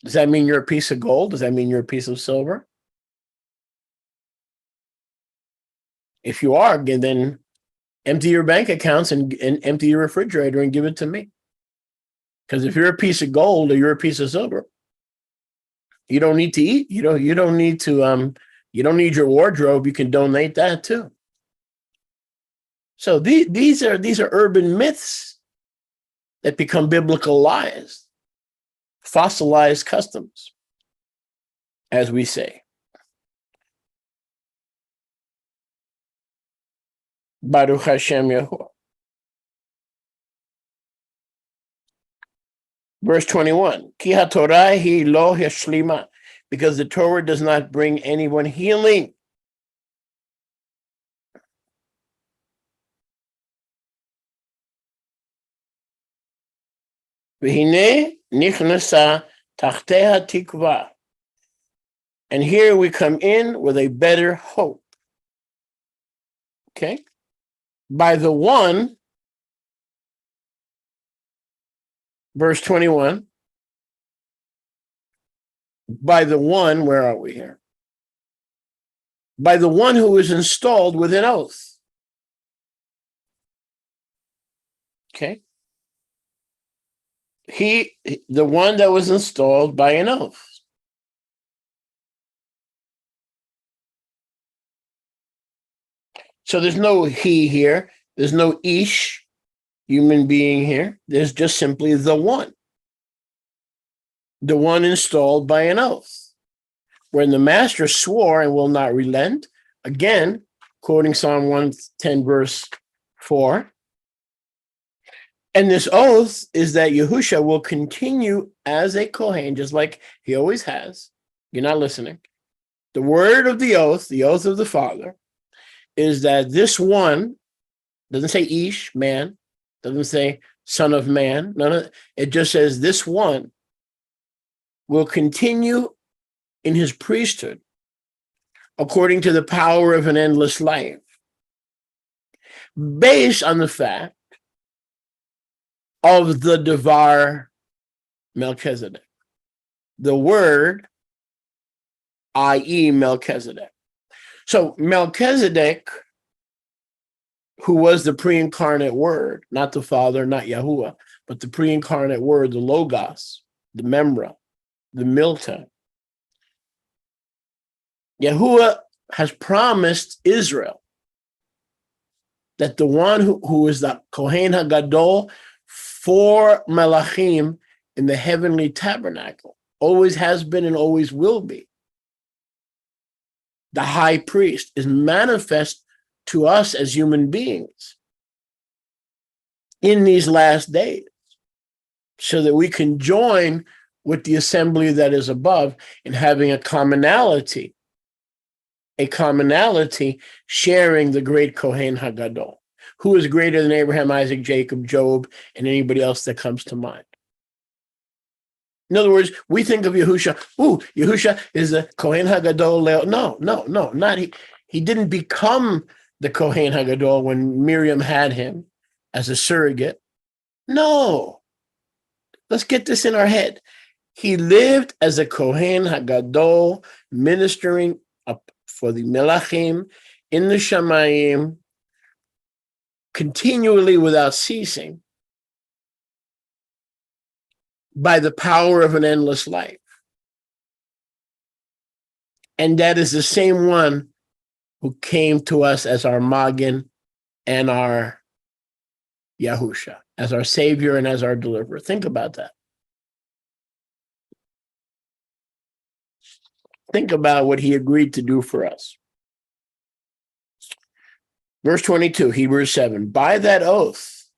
Does that mean you're a piece of gold? Does that mean you're a piece of silver? If you are, then empty your bank accounts and empty your refrigerator and give it to me. Because if you're a piece of gold or you're a piece of silver, you don't need to eat. You don't need to you don't need your wardrobe. You can donate that too. So these are urban myths that become biblical lies, fossilized customs, as we say. Baruch Hashem Yahuwah. Verse 21, Ki haTorah hi lo yashlima, because the Torah does not bring anyone healing. V'hineh nichnasa tachteha tikva. And here we come in with a better hope. Okay? By the one, verse 21, by the one, where are we here? By the one who is installed with an oath. Okay? The one that was installed by an oath. So there's no he here. There's no ish, human being here. There's just simply the one installed by an oath. When the master swore and will not relent, again, quoting Psalm 110, verse 4, and this oath is that Yahushua will continue as a Kohen, just like he always has. You're not listening. The word of the oath of the Father, is that this one, doesn't say ish, man, doesn't say Son of Man. It just says this one will continue in his priesthood according to the power of an endless life, based on the fact of the Devar Melchizedek, the word, i.e. Melchizedek. So Melchizedek, who was the pre-incarnate word, not the Father, not Yahuwah, but the pre-incarnate word, the Logos, the Memra, the Milta. Yahuwah has promised Israel that the one who is the Kohen HaGadol for Malachim in the heavenly tabernacle, always has been and always will be, the high priest, is manifest to us as human beings in these last days, so that we can join with the assembly that is above in having a commonality sharing the great Kohen HaGadol, who is greater than Abraham, Isaac, Jacob, Job, and anybody else that comes to mind. In other words, we think of Yahusha, Yahusha is the Kohen HaGadol. No, not he. He didn't become the Kohen HaGadol when Miriam had him as a surrogate. No. Let's get this in our head. He lived as a Kohen HaGadol, ministering up for the Melachim in the Shamayim, continually without ceasing, by the power of an endless life. And that is the same one who came to us as our Magen and our Yahusha, as our Savior and as our deliverer. Think about that. Think about what he agreed to do for us. Verse 22, Hebrews 7. By that oath,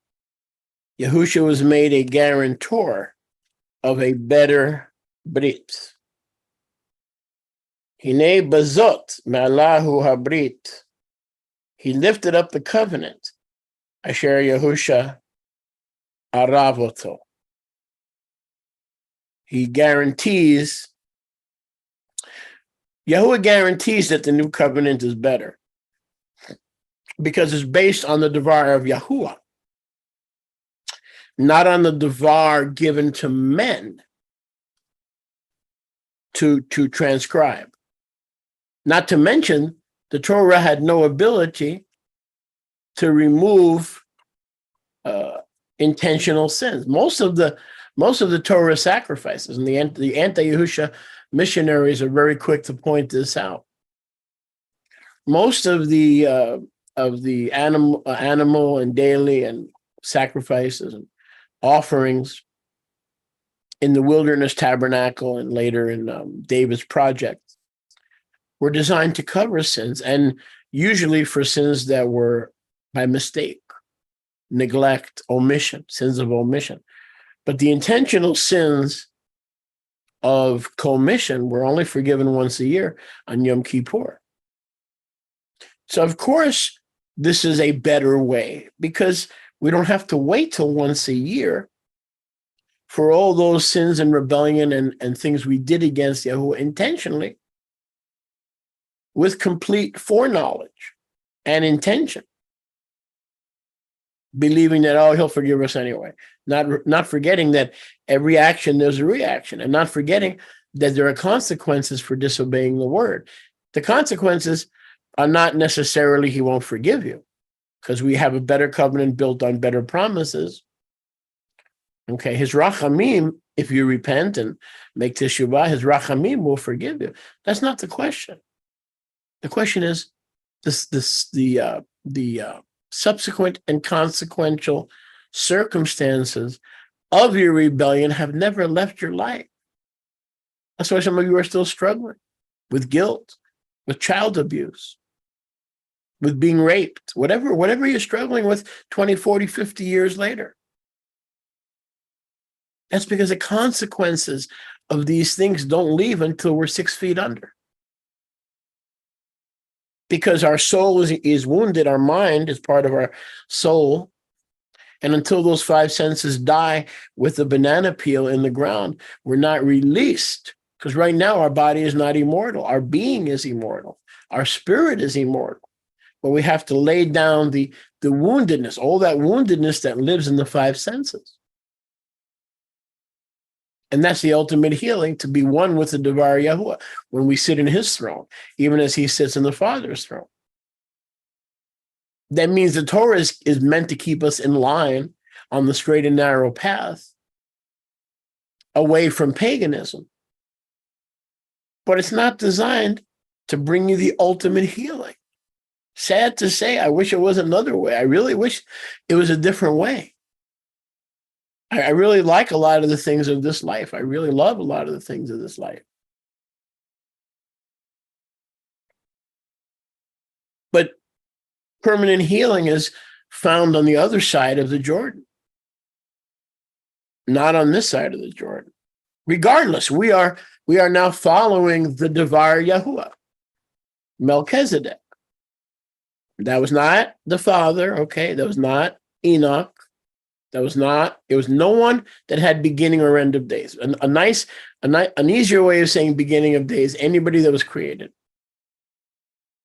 Yahusha was made a guarantor of a better brit. Hine bazot me'alahu habrit. He lifted up the covenant. Asher Yahusha aravoto. Yahuwah guarantees that the new covenant is better because it's based on the Devar of Yahuwah, not on the Devar given to men to transcribe. Not to mention, the Torah had no ability to remove intentional sins. Most of the Torah sacrifices, and the anti-Yahusha missionaries are very quick to point this out. Most of the animal and daily and sacrifices and offerings in the wilderness tabernacle and later in David's project were designed to cover sins, and usually for sins that were by mistake, neglect, omission, sins of omission. But the intentional sins of commission were only forgiven once a year on Yom Kippur. So, of course, this is a better way because we don't have to wait till once a year for all those sins and rebellion and things we did against Yahuwah intentionally, with complete foreknowledge and intention, believing that, he'll forgive us anyway. Not forgetting that every action, there's a reaction, and not forgetting that there are consequences for disobeying the word. The consequences are not necessarily he won't forgive you, because we have a better covenant built on better promises. Okay, his rachamim, if you repent and make teshuvah, his rachamim will forgive you. That's not the question. The question is the subsequent and consequential circumstances of your rebellion have never left your life. That's why some of you are still struggling with guilt, with child abuse, with being raped, whatever you're struggling with 20, 40, 50 years later. That's because the consequences of these things don't leave until we're 6 feet under. Because our soul is wounded, our mind is part of our soul, And until those five senses die with the banana peel in the ground, we're not released. Because right now our body is not immortal. Our being is immortal. Our spirit is immortal. But we have to lay down the woundedness, all that woundedness that lives in the five senses. And that's the ultimate healing, to be one with the Devar Yahuwah when we sit in his throne, even as he sits in the Father's throne. That means the Torah is meant to keep us in line on the straight and narrow path away from paganism. But it's not designed to bring you the ultimate healing. Sad to say, I wish it was another way. I really wish it was a different way. I really like a lot of the things of this life. I really love a lot of the things of this life. But permanent healing is found on the other side of the Jordan, not on this side of the Jordan. Regardless, we are now following the Devar Yahuwah, Melchizedek. That was not the father, okay? That was not Enoch. It was no one that had beginning or end of days. An easier way of saying beginning of days, anybody that was created.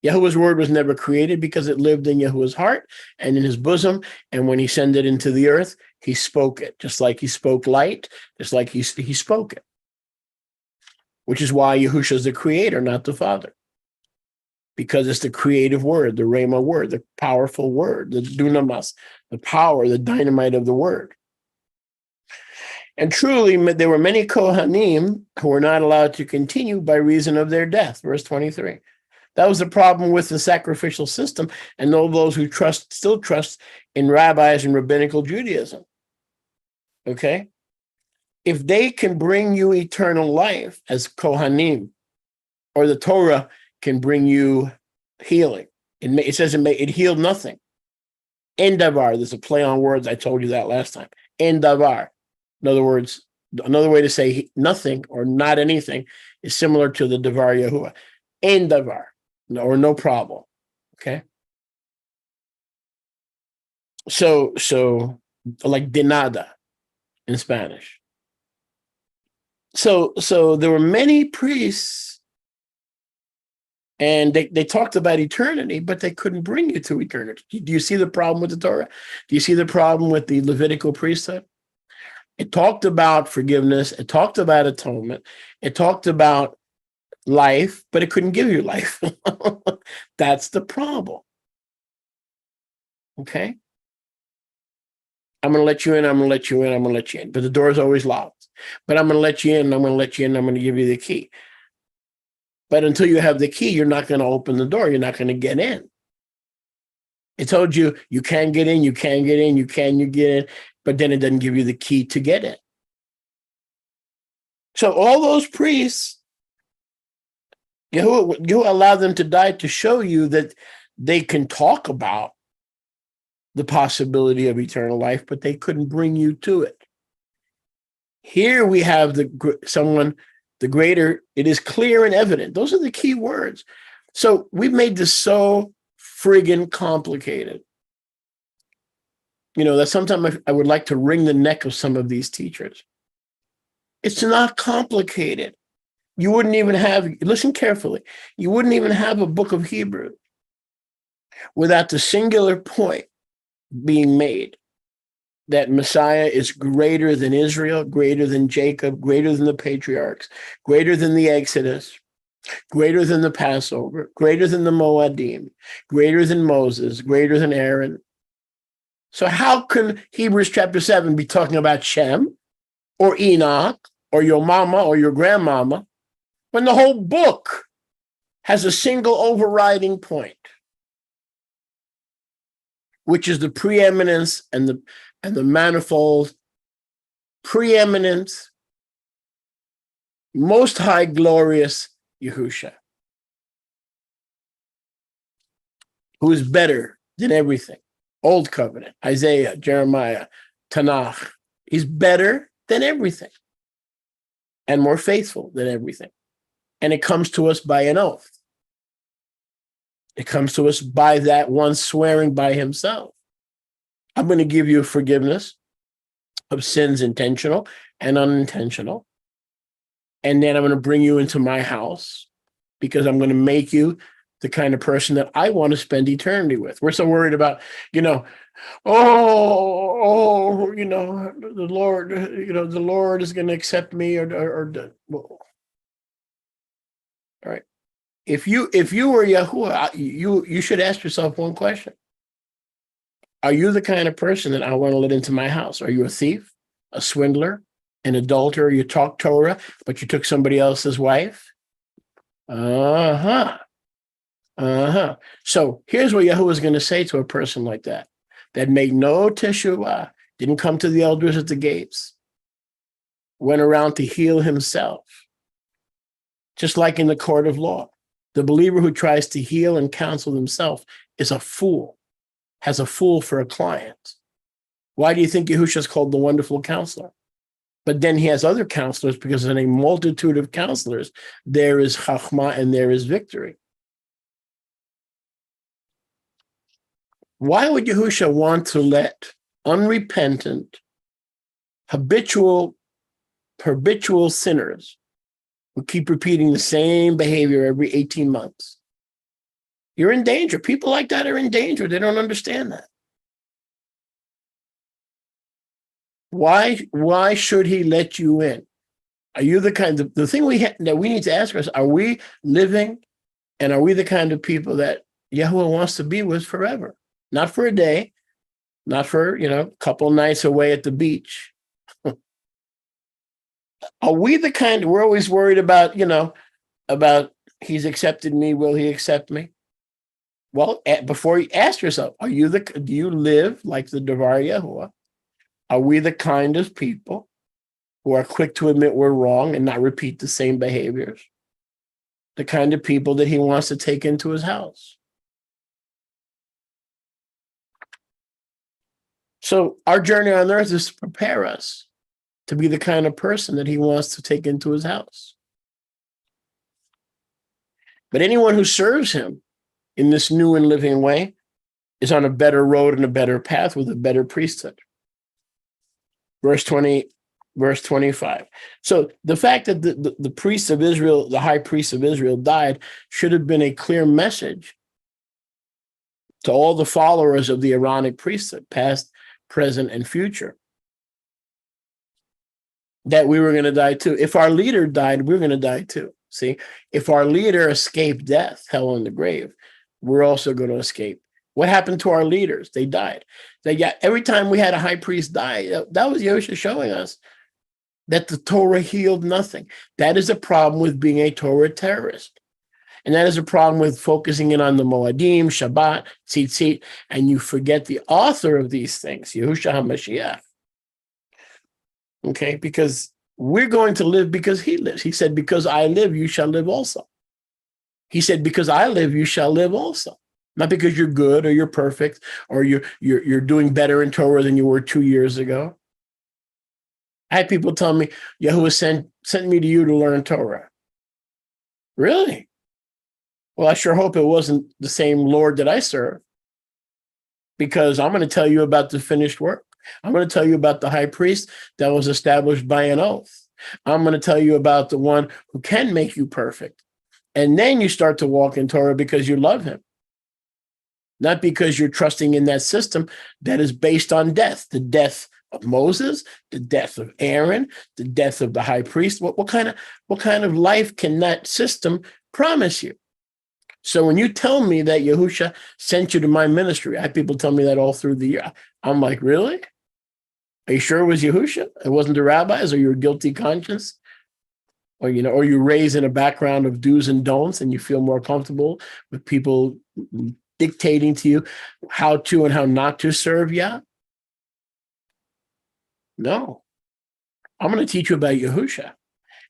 Yahuwah's word was never created because it lived in Yahuwah's heart and in his bosom. And when he sent it into the earth, he spoke it, just like he spoke light, just like he spoke it. Which is why Yahusha is the creator, not the father. Because it's the creative word, the Rhema word, the powerful word, the dunamis, the power, the dynamite of the word. And truly, there were many Kohanim who were not allowed to continue by reason of their death, verse 23. That was the problem with the sacrificial system and all those who still trust in rabbis and rabbinical Judaism. Okay? If they can bring you eternal life as Kohanim, or the Torah can bring you healing. It says it healed nothing. En davar, there's a play on words. I told you that last time. En davar. In other words, another way to say nothing or not anything is similar to the Devar Yahuwah. En davar, or no problem. Okay? So like de nada in Spanish. So there were many priests, and they talked about eternity, but they couldn't bring you to eternity. Do you see the problem with the Torah? Do you see the problem with the Levitical priesthood? It talked about forgiveness. It talked about atonement. It talked about life, but it couldn't give you life. That's the problem. Okay? I'm going to let you in. I'm going to let you in. I'm going to let you in. But the door is always locked. But I'm going to let you in. I'm going to let you in. I'm going to give you the key. But until you have the key, you're not going to open the door. You're not going to get in. It told you, you can get in, you can get in, you get in, but then it doesn't give you the key to get in. So all those priests, Yahuwah allowed them to die to show you that they can talk about the possibility of eternal life, but they couldn't bring you to it. Here we have the greater, it is clear and evident. Those are the key words. So we've made this so friggin' complicated. You know, that sometimes I would like to wring the neck of some of these teachers. It's not complicated. You wouldn't even have, listen carefully, you wouldn't even have a book of Hebrew without the singular point being made that Messiah is greater than Israel, greater than Jacob, greater than the patriarchs, greater than the Exodus, greater than the Passover, greater than the Moadim, greater than Moses, greater than Aaron. So how can Hebrews chapter 7 be talking about Shem or Enoch or your mama or your grandmama when the whole book has a single overriding point, which is the preeminence and the manifold preeminent, most high glorious Yahusha, who is better than everything. Old Covenant, Isaiah, Jeremiah, Tanakh. He's better than everything and more faithful than everything. And it comes to us by an oath. It comes to us by that one swearing by himself. I'm going to give you forgiveness of sins, intentional and unintentional. And then I'm going to bring you into my house because I'm going to make you the kind of person that I want to spend eternity with. We're so worried about, the Lord, the Lord is going to accept me well, all right. If you were Yahuwah, you should ask yourself one question. Are you the kind of person that I want to let into my house? Are you a thief, a swindler, an adulterer? You talk Torah, but you took somebody else's wife? So here's what Yahuwah is going to say to a person like that made no teshuvah, didn't come to the elders at the gates, went around to heal himself, just like in the court of law. The believer who tries to heal and counsel himself is a fool, has a fool for a client. Why do you think Yahushua is called the wonderful counselor? But then he has other counselors, because in a multitude of counselors, there is chachma and there is victory. Why would Yahushua want to let unrepentant, habitual sinners who keep repeating the same behavior every 18 months? You're in danger. People like that are in danger. They don't understand that. Why should he let you in? Are you the kind of, the thing that we need to ask ourselves, are we living and are we the kind of people that Yahuwah wants to be with forever? Not for a day, not for, a couple nights away at the beach. Are we the kind, we're always worried about, about he's accepted me, will he accept me? Well, before you ask yourself, do you live like the Devar Yahuwah? Are we the kind of people who are quick to admit we're wrong and not repeat the same behaviors? The kind of people that he wants to take into his house. So our journey on earth is to prepare us to be the kind of person that he wants to take into his house. But anyone who serves him in this new and living way is on a better road and a better path with a better priesthood. Verse 25. So the fact that the priest of Israel, the high priest of Israel, died should have been a clear message to all the followers of the Aaronic priesthood, past, present, and future, that we were going to die too. If our leader died, we're going to die too. See, if our leader escaped death, hell, and the grave, we're also going to escape. What happened to our leaders? They died. Every time we had a high priest die, that was Yahushua showing us that the Torah healed nothing. That is a problem with being a Torah terrorist. And that is a problem with focusing in on the Moadim, Shabbat, Tzitzit, and you forget the author of these things, Yahushua HaMashiach. Okay, because we're going to live because he lives. He said, because I live, you shall live also. He said, because I live, you shall live also. Not because you're good or you're perfect or you're doing better in Torah than you were 2 years ago. I had people tell me, Yahuwah sent me to you to learn Torah. Really? Well, I sure hope it wasn't the same Lord that I serve, because I'm going to tell you about the finished work. I'm going to tell you about the high priest that was established by an oath. I'm going to tell you about the one who can make you perfect. And then you start to walk in Torah because you love him. Not because you're trusting in that system that is based on death, the death of Moses, the death of Aaron, the death of the high priest. What kind of life can that system promise you? So when you tell me that Yahushua sent you to my ministry, I have people tell me that all through the year. I'm like, really? Are you sure it was Yahushua? It wasn't the rabbis, or your guilty conscience? Or, or you raised in a background of do's and don'ts and you feel more comfortable with people dictating to you how to and how not to serve Yah? No. I'm going to teach you about Yahushua.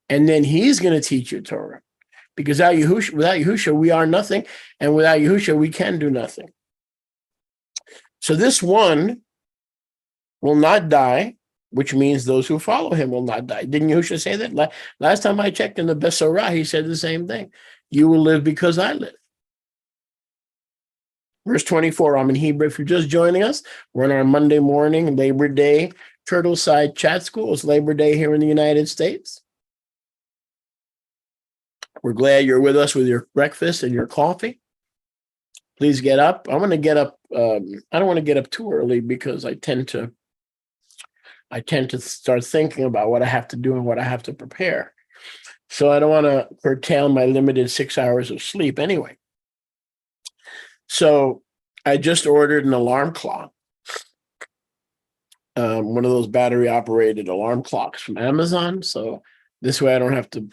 And then he's going to teach you Torah. Because without Yahushua, we are nothing. And without Yahushua, we can do nothing. So this one will not die, which means those who follow him will not die. Didn't Yahushua say that? Last time I checked in the Besorah, he said the same thing. You will live because I live. Verse 24, I'm in Hebrew. If you're just joining us, we're on our Monday morning, Labor Day, Turtleside Chat School. It's Labor Day here in the United States. We're glad you're with us with your breakfast and your coffee. Please get up. I'm going to get up. I don't want to get up too early because I tend to start thinking about what I have to do and what I have to prepare. So I don't want to curtail my limited 6 hours of sleep anyway. So I just ordered an alarm clock, one of those battery operated alarm clocks from Amazon. So this way I don't have to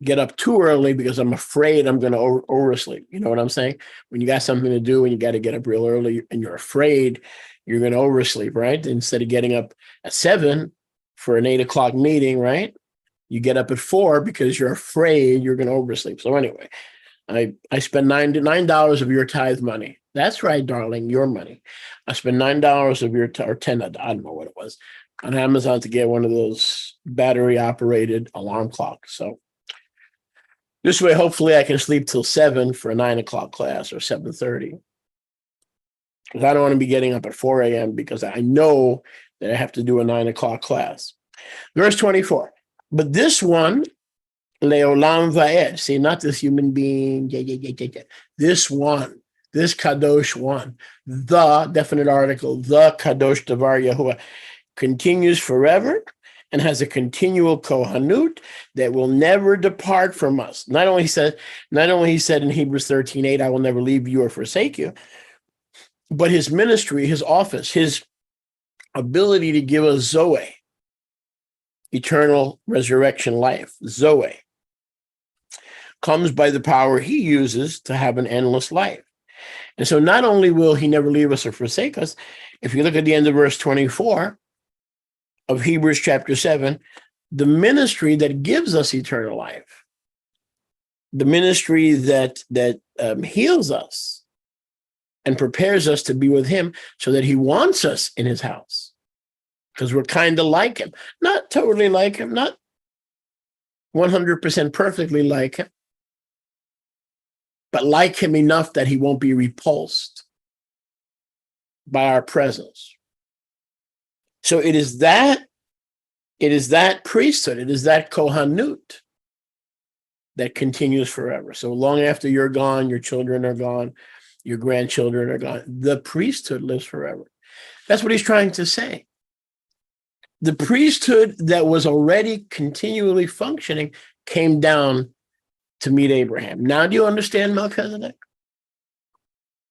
get up too early because I'm afraid I'm going to oversleep. You know what I'm saying? When you got something to do and you got to get up real early and you're afraid you're going to oversleep, right? Instead of getting up at 7 for an 8 o'clock meeting, right? You get up at 4 because you're afraid you're going to oversleep. So anyway, I spend $9 of your tithe money. That's right, darling, your money. I spend $9 of your or $10, I don't know what it was, on Amazon to get one of those battery operated alarm clocks. So this way, hopefully I can sleep till 7 for a 9 o'clock class or 7:30. Because I don't want to be getting up at 4 a.m. because I know that I have to do a 9 o'clock class. Verse 24. But this one, Leolam Va'ed, see, not this human being, this one, this Kadosh one, the definite article, the Kadosh Davar Yahuwah, continues forever and has a continual kohanut that will never depart from us. Not only he said in Hebrews 13:8, I will never leave you or forsake you, but his ministry, his office, his ability to give us Zoe, eternal resurrection life, Zoe, comes by the power he uses to have an endless life. And so not only will he never leave us or forsake us, if you look at the end of verse 24 of Hebrews chapter 7, the ministry that gives us eternal life, the ministry that heals us and prepares us to be with him so that he wants us in his house because we're kind of like him, not totally like him, not 100% perfectly like him, but like him enough that he won't be repulsed by our presence. So it is that priesthood, it is that kohanut that continues forever. So long after you're gone, your children are gone, your grandchildren are gone, the priesthood lives forever. That's what he's trying to say. The priesthood that was already continually functioning came down to meet Abraham. Now do you understand Melchizedek?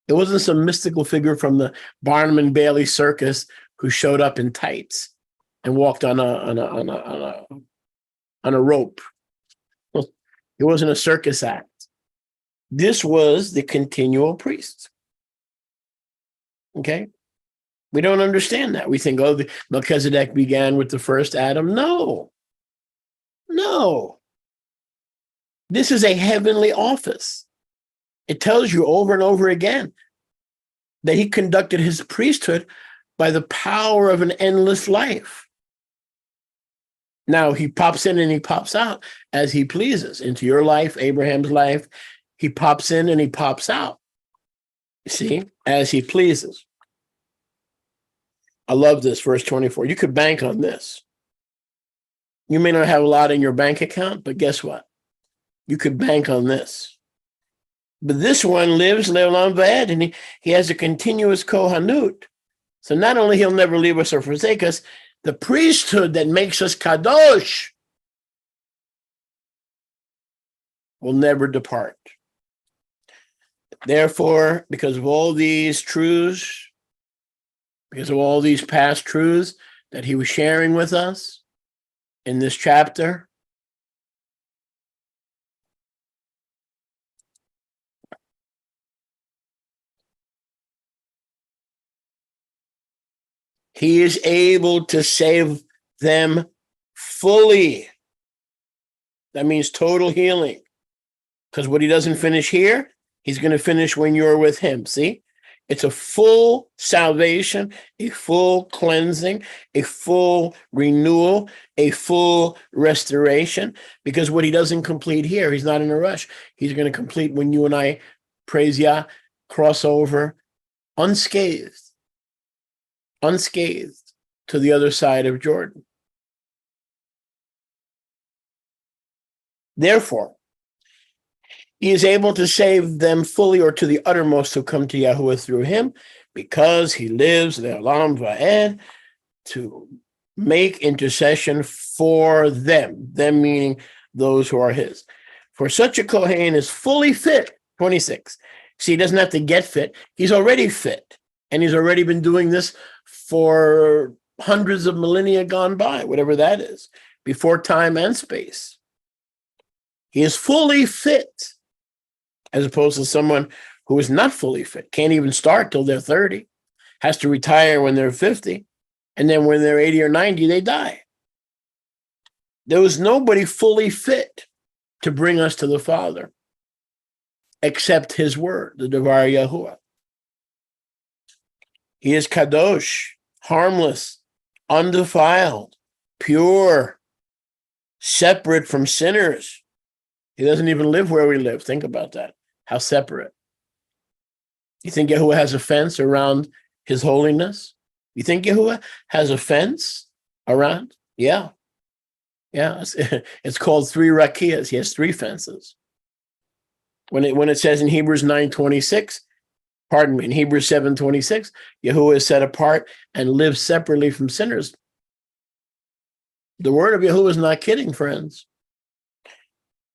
It wasn't some mystical figure from the Barnum and Bailey circus who showed up in tights and walked on a rope. It wasn't a circus act. This was the continual priest. Okay? We don't understand that. We think, the Melchizedek began with the first Adam. No. This is a heavenly office. It tells you over and over again that he conducted his priesthood by the power of an endless life. Now, he pops in and he pops out as he pleases. Into your life, Abraham's life, he pops in and he pops out. You see, as he pleases. I love this, verse 24. You could bank on this. You may not have a lot in your bank account, but guess what? You could bank on this. But this one lives le'olam va'ed, and he has a continuous kohanut. So not only he'll never leave us or forsake us, the priesthood that makes us kadosh will never depart. Therefore, because of all these truths, because of all these past truths that he was sharing with us in this chapter, he is able to save them fully. That means total healing. Because what he doesn't finish here, he's going to finish when you're with him. See? It's a full salvation, a full cleansing, a full renewal, a full restoration. Because what he doesn't complete here, he's not in a rush. He's going to complete when you and I, praise Yah, cross over unscathed to the other side of Jordan. Therefore, he is able to save them fully or to the uttermost who come to Yahuwah through him, because he lives, le'olam va'ed, to make intercession for them meaning those who are his. For such a Kohen is fully fit, 26. See, he doesn't have to get fit. He's already fit. And he's already been doing this for hundreds of millennia gone by, whatever that is, before time and space. He is fully fit, as opposed to someone who is not fully fit, can't even start till they're 30, has to retire when they're 50, and then when they're 80 or 90, they die. There was nobody fully fit to bring us to the Father except his word, the Devar Yahuwah. He is kadosh, harmless, undefiled, pure, separate from sinners. He doesn't even live where we live. Think about that. How separate. You think Yahuwah has a fence around his holiness? You think Yahuwah has a fence around? Yeah. Yeah. It's called 3 rakias. He has 3 fences. When it says in Hebrews 9:26, in Hebrews 7:26, Yahuwah is set apart and lives separately from sinners. The word of Yahuwah is not kidding, friends.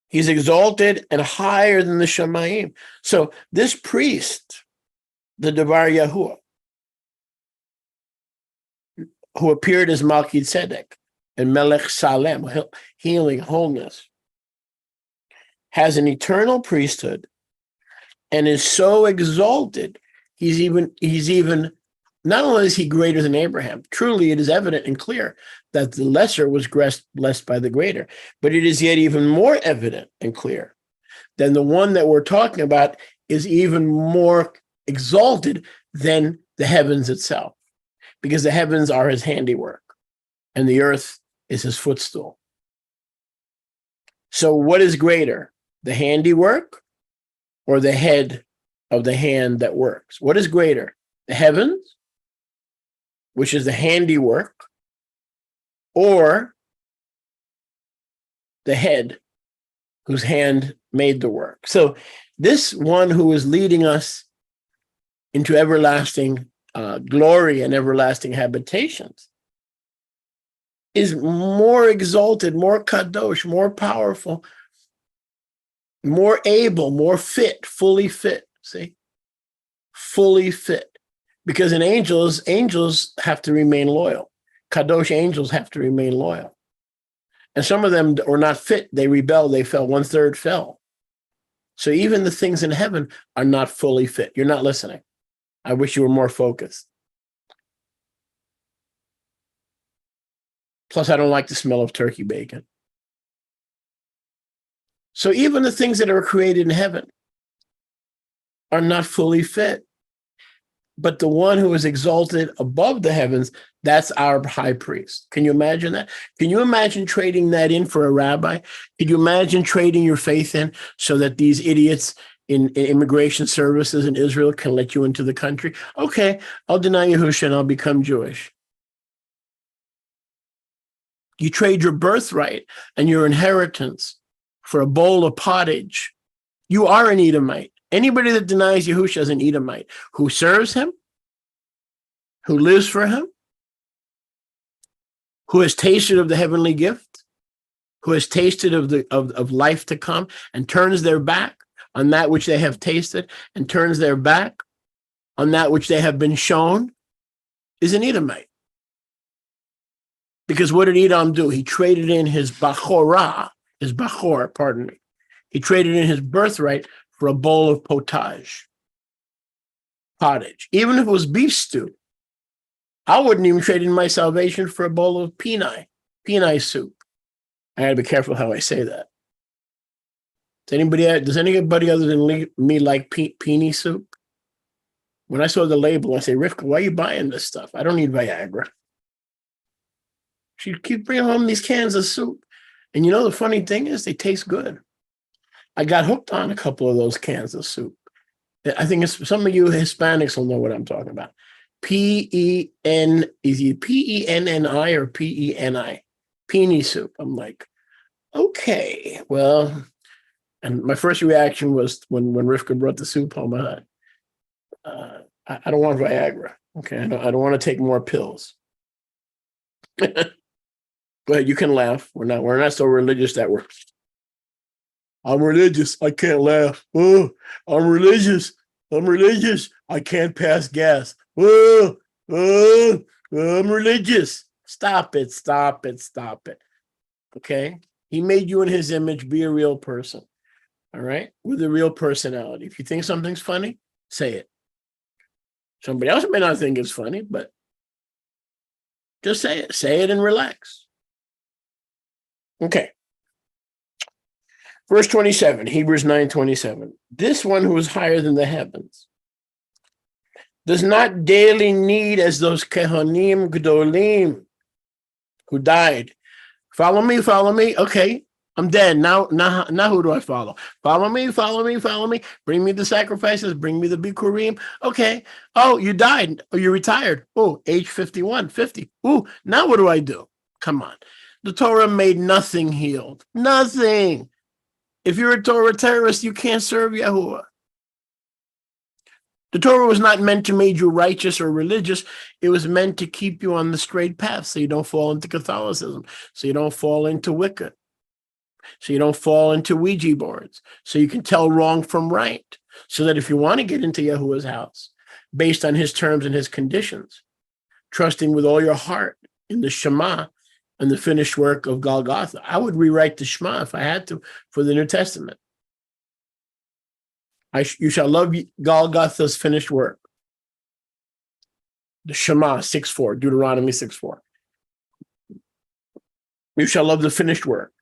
He's exalted and higher than the Shamayim. So this priest, the Devar Yahuwah, who appeared as Malki Tzedek and Melech Salem, healing, wholeness, has an eternal priesthood and is so exalted. He's even, not only is he greater than Abraham, truly it is evident and clear that the lesser was blessed by the greater, but it is yet even more evident and clear than the one that we're talking about is even more exalted than the heavens itself, because the heavens are his handiwork and the earth is his footstool. So what is greater, the handiwork or the head of the hand that works? What is greater, the heavens, which is the handiwork, or the head whose hand made the work? So this one who is leading us into everlasting glory and everlasting habitations is more exalted, more kadosh, more powerful, more able, more fit, fully fit, see? Fully fit. Because in angels have to remain loyal. Kadosh angels have to remain loyal. And some of them were not fit. They rebelled. They fell. 1/3 fell. So even the things in heaven are not fully fit. You're not listening. I wish you were more focused. Plus, I don't like the smell of turkey bacon. So even the things that are created in heaven are not fully fit. But the one who is exalted above the heavens, that's our high priest. Can you imagine that? Can you imagine trading that in for a rabbi? Can you imagine trading your faith in so that these idiots in immigration services in Israel can let you into the country? Okay, I'll deny Yahusha and I'll become Jewish. You trade your birthright and your inheritance for a bowl of pottage. You are an Edomite. Anybody that denies Yahusha is an Edomite who serves him, who lives for him, who has tasted of the heavenly gift, who has tasted of life to come, and turns their back on that which they have tasted, and turns their back on that which they have been shown, is an Edomite. Because what did Edom do? He traded in his Bachor, he traded in his birthright for a bowl of pottage. Even if it was beef stew, I wouldn't even trade in my salvation for a bowl of penai soup. I gotta be careful how I say that. Does anybody other than me like peony soup? When I saw the label, I say, Rivka, why are you buying this stuff? I don't need Viagra. She'd keep bringing home these cans of soup. And you know, the funny thing is they taste good. I got hooked on a couple of those cans of soup. I think it's some of you Hispanics will know what I'm talking about. P-E-N, is it P-E-N-N-I or P-E-N-I? Peony soup. I'm like, okay, well, and my first reaction was when Rivka brought the soup home, I don't want Viagra. Okay, I don't want to take more pills. But you can laugh. We're not so religious that we're. I'm religious. I can't laugh. Oh, I'm religious. I can't pass gas. Oh, I'm religious. Stop it. Okay? He made you in his image. Be a real person. All right? With a real personality. If you think something's funny, say it. Somebody else may not think it's funny, but just say it. Say it and relax. Okay. Verse 27, Hebrews 9:27. This one who is higher than the heavens does not daily need as those Kehanim Gdolim who died. Follow me. Okay, I'm dead. Now who do I follow? Follow me. Bring me the sacrifices. Bring me the Bikurim. Okay. Oh, you died. Oh, you retired. Oh, age 51, 50. Ooh, now what do I do? Come on. The Torah made nothing healed. Nothing. If you're a Torah terrorist, you can't serve Yahuwah. The Torah was not meant to make you righteous or religious. It was meant to keep you on the straight path so you don't fall into Catholicism, so you don't fall into Wicca, so you don't fall into Ouija boards, so you can tell wrong from right, so that if you want to get into Yahuwah's house, based on his terms and his conditions, trusting with all your heart in the Shema, and the finished work of Golgotha. I would rewrite the Shema if I had to for the New Testament. You shall love Golgotha's finished work. The Shema 6:4, Deuteronomy 6:4. You shall love the finished work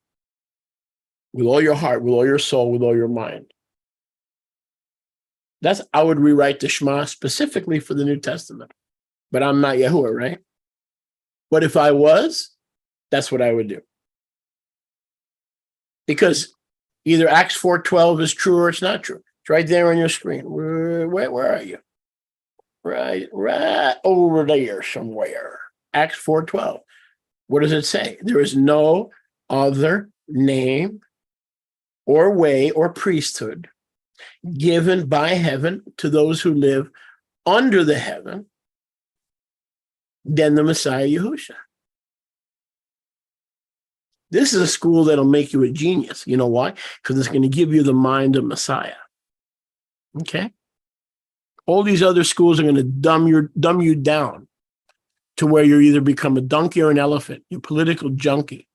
with all your heart, with all your soul, with all your mind. I would rewrite the Shema specifically for the New Testament. But I'm not Yahuwah, right? But if I was, that's what I would do. Because either Acts 4:12 is true or it's not true. It's right there on your screen. Where are you? Right over there somewhere. Acts 4:12. What does it say? There is no other name or way or priesthood given by heaven to those who live under the heaven than the Messiah Yahushua. This is a school that'll make you a genius. You know why? Because it's going to give you the mind of Messiah. Okay? All these other schools are going to dumb you down to where you either become a donkey or an elephant. You're a political junkie.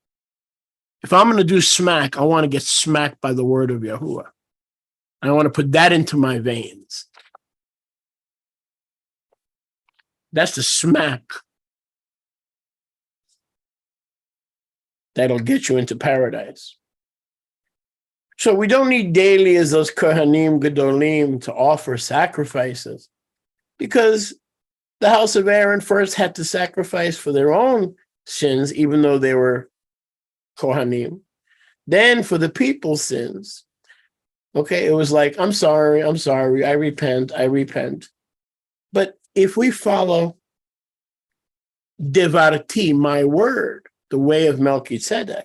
If I'm going to do smack, I want to get smacked by the word of Yahuwah. I want to put that into my veins. That's the smack that'll get you into paradise. So we don't need daily as those Kohanim Gedolim to offer sacrifices, because the house of Aaron first had to sacrifice for their own sins, even though they were Kohanim. Then for the people's sins, okay, it was like, I'm sorry, I repent. But if we follow Devarti, my word, the way of Tzedek,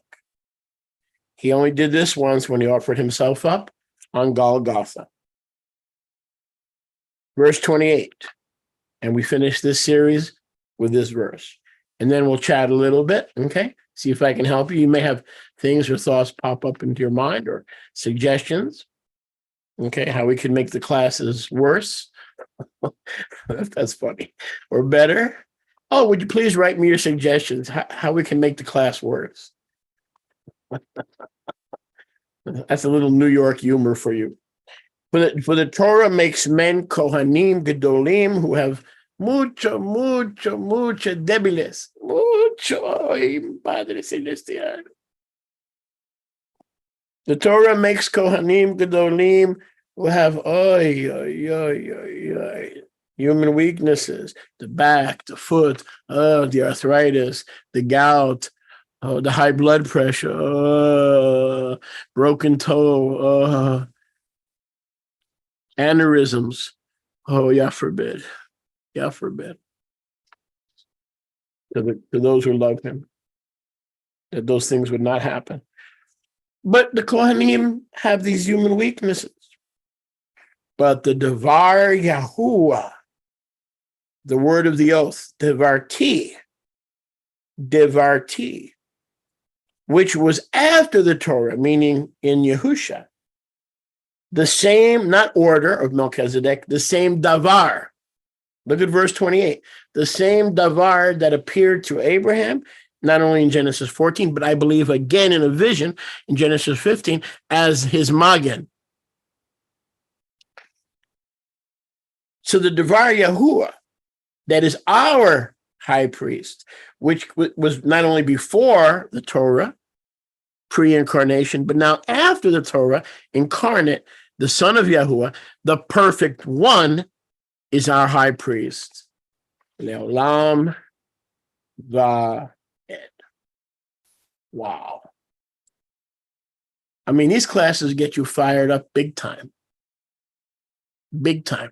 he only did this once when he offered himself up on Golgotha. Verse 28. And we finish this series with this verse. And then we'll chat a little bit, okay? See if I can help you. You may have things or thoughts pop up into your mind or suggestions, okay, how we can make the classes worse. That's funny. Or better. Oh, would you please write me your suggestions, how we can make the class worse? That's a little New York humor for you. For the Torah makes men Kohanim Gedolim who have mucho débiles. Mucho, Padre Celestial. The Torah makes Kohanim Gedolim who have human weaknesses, the back, the foot, the arthritis, the gout, the high blood pressure, broken toe, Aneurysms. Oh, Yah forbid. Yah forbid. To those who love him, that those things would not happen. But the Kohanim have these human weaknesses. But the Devar Yahuwah, the word of the oath, Devarti, which was after the Torah, meaning in Yehusha, the same, not order of Melchizedek, the same Davar. Look at verse 28. The same Davar that appeared to Abraham, not only in Genesis 14, but I believe again in a vision in Genesis 15 as his Magen. So the Devar Yahuwah, that is our high priest, which was not only before the Torah, pre-incarnation, but now after the Torah, incarnate, the Son of Yahuwah, the perfect one, is our high priest. Leolam Va'ed. Wow. I mean, these classes get you fired up big time. Big time.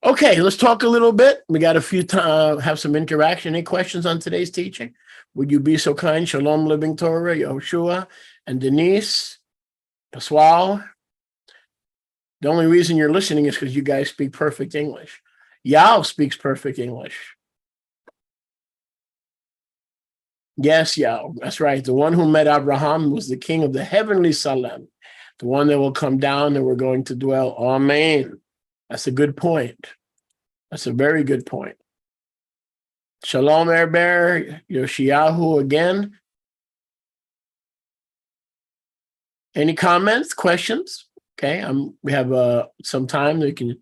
Okay, let's talk a little bit. We got a few have some interaction. Any questions on today's teaching? Would you be so kind? Shalom, Living Torah, Yehoshua, and Denise, Pasquale. The only reason you're listening is because you guys speak perfect English. Yao speaks perfect English. Yes, Yao, that's right. The one who met Abraham was the king of the heavenly Salem, the one that will come down and we're going to dwell. Amen. That's a good point. That's a very good point. Shalom, Erber, Yoshiyahu again. Any comments, questions? Okay, we have some time that we can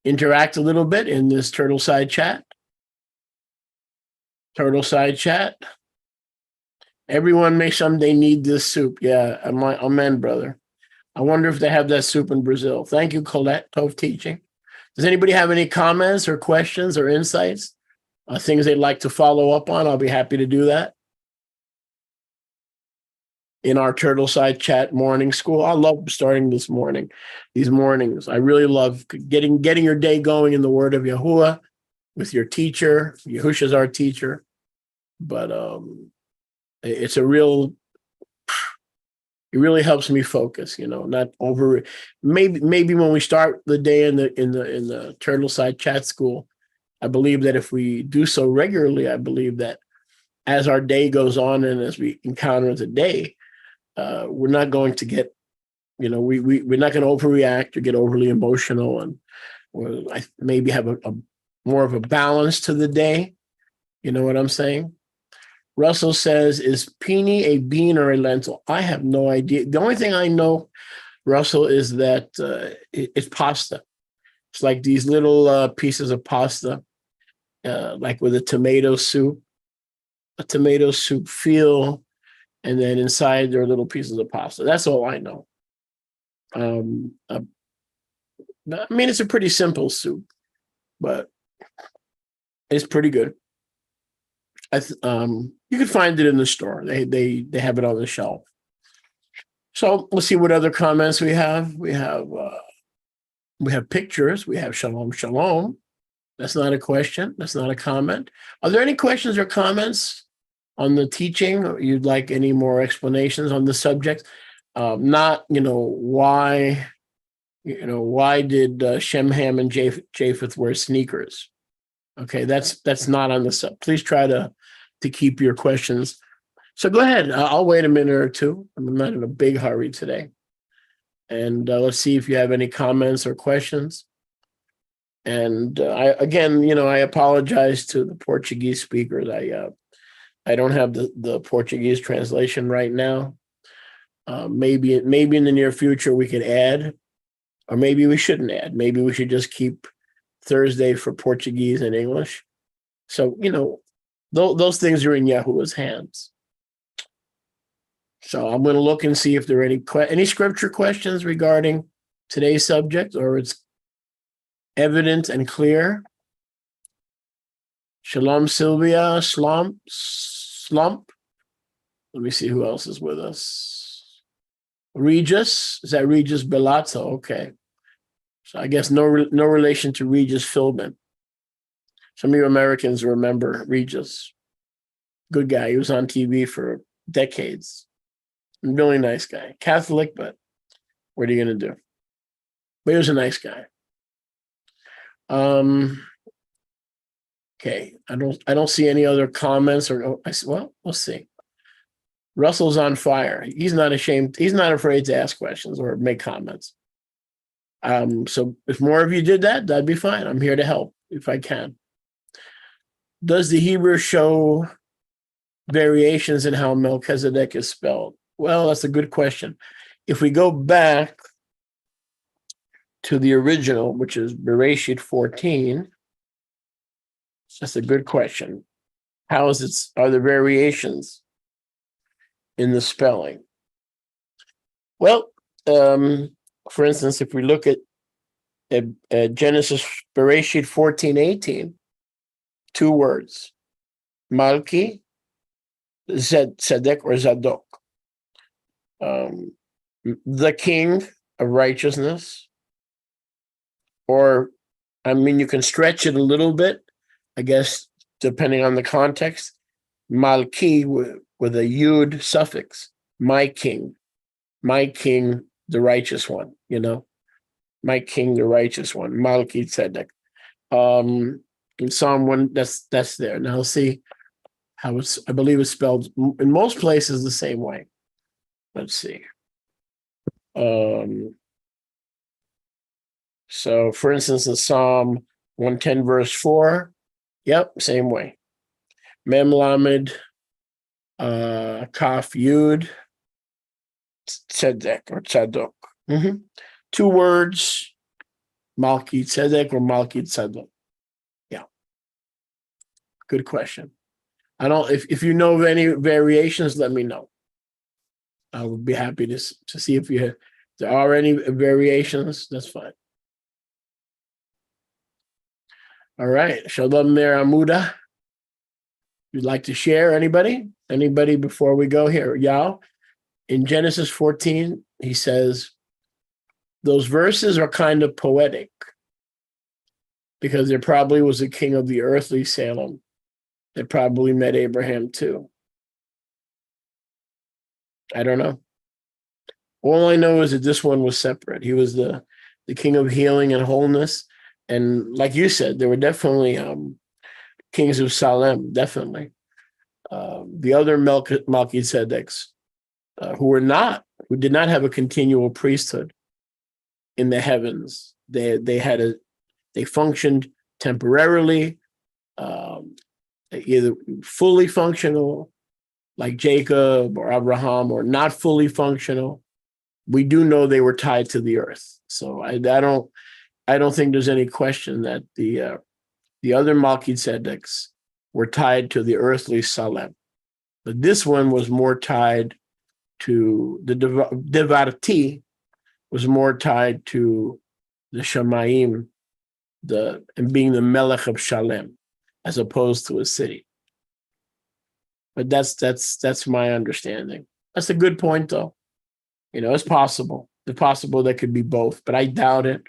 interact a little bit in this Turtle Side chat. Turtle Side chat. Everyone may someday need this soup. Yeah, amen, brother. I wonder if they have that soup in Brazil. Thank you, Colette. Tov teaching. Does anybody have any comments or questions or insights? Things they'd like to follow up on? I'll be happy to do that. In our Turtle Side chat morning school. I love starting these mornings. I really love getting your day going in the word of Yahuwah with your teacher. Yahusha's our teacher. But it really helps me focus, not over. Maybe when we start the day in the Turtle Side chat school, I believe that if we do so regularly, I believe that as our day goes on and as we encounter the day, we're not going to get, we're not going to overreact or get overly emotional, and I maybe have a more of a balance to the day. You know what I'm saying? Russell says, is pini a bean or a lentil? I have no idea. The only thing I know, Russell, is that it's pasta. It's like these little pieces of pasta, like with a tomato soup feel, and then inside there are little pieces of pasta. That's all I know. I mean, it's a pretty simple soup, but it's pretty good. You can find it in the store. They have it on the shelf. So let's see what other comments we have. We have pictures. We have shalom, shalom. That's not a question. That's not a comment. Are there any questions or comments on the teaching? Or you'd like any more explanations on the subject? Not, why did Shem, Ham, and Japheth wear sneakers? Okay, that's not on the sub. Please try to keep your questions. So go ahead. I'll wait a minute or two. I'm not in a big hurry today. And let's see if you have any comments or questions. And I apologize to the Portuguese speakers. I don't have the Portuguese translation right now. Maybe in the near future we could add, or maybe we shouldn't add. Maybe we should just keep Thursday for Portuguese and English. So, those things are in Yahuwah's hands. So I'm going to look and see if there are any scripture questions regarding today's subject, or it's evident and clear. Shalom, Sylvia, Slump. Let me see who else is with us. Regis, is that Regis Belazzo? Okay. So I guess no relation to Regis Philbin. Some of you Americans remember Regis. Good guy. He was on TV for decades. Really nice guy. Catholic, but what are you going to do? But he was a nice guy. Okay. I don't see any other comments well, we'll see. Russell's on fire. He's not ashamed. He's not afraid to ask questions or make comments. So if more of you did that, that'd be fine. I'm here to help if I can. Does the Hebrew show variations in how Melchizedek is spelled? Well, that's a good question. If we go back to the original, which is Bereshit 14, that's a good question. Are there variations in the spelling? Well, for instance, if we look at Genesis Bereshit 14:18, 2 words, Malki, Tzedek or Zadok, the king of righteousness, or, you can stretch it a little bit, I guess, depending on the context. Malki with a yud suffix, my king, the righteous one, my king, the righteous one, Malki Tzedek. In Psalm 1, that's there. Now let's see how I believe it's spelled in most places the same way. Let's see. So for instance, in Psalm 110, verse 4, yep, same way. Mem Lamed Kaf Yud Tzedek or Tzadok. 2 words, Malki Tzedek or Malki Tzadok. Yeah. Good question. If you know of any variations, let me know. I would be happy to see if there are any variations. That's fine. All right. Shalom Mer Amuda. You'd like to share? Anybody? Anybody before we go here? Yao, in Genesis 14, he says, those verses are kind of poetic because there probably was a king of the earthly Salem that probably met Abraham too. I don't know. All I know is that this one was separate. He was the king of healing and wholeness. And like you said, there were definitely kings of Salem, definitely. The other Melchizedeks who did not have a continual priesthood in the heavens. They functioned temporarily, either fully functional, like Jacob or Abraham, or not fully functional. We do know they were tied to the earth. So I don't think there's any question that the other Melchizedeks were tied to the earthly Salem. But this one was more tied to the Devarti, was more tied to the Shamayim, and being the Melech of Shalem, as opposed to a city. But that's my understanding. That's a good point, though. It's possible. It's possible that could be both, but I doubt it.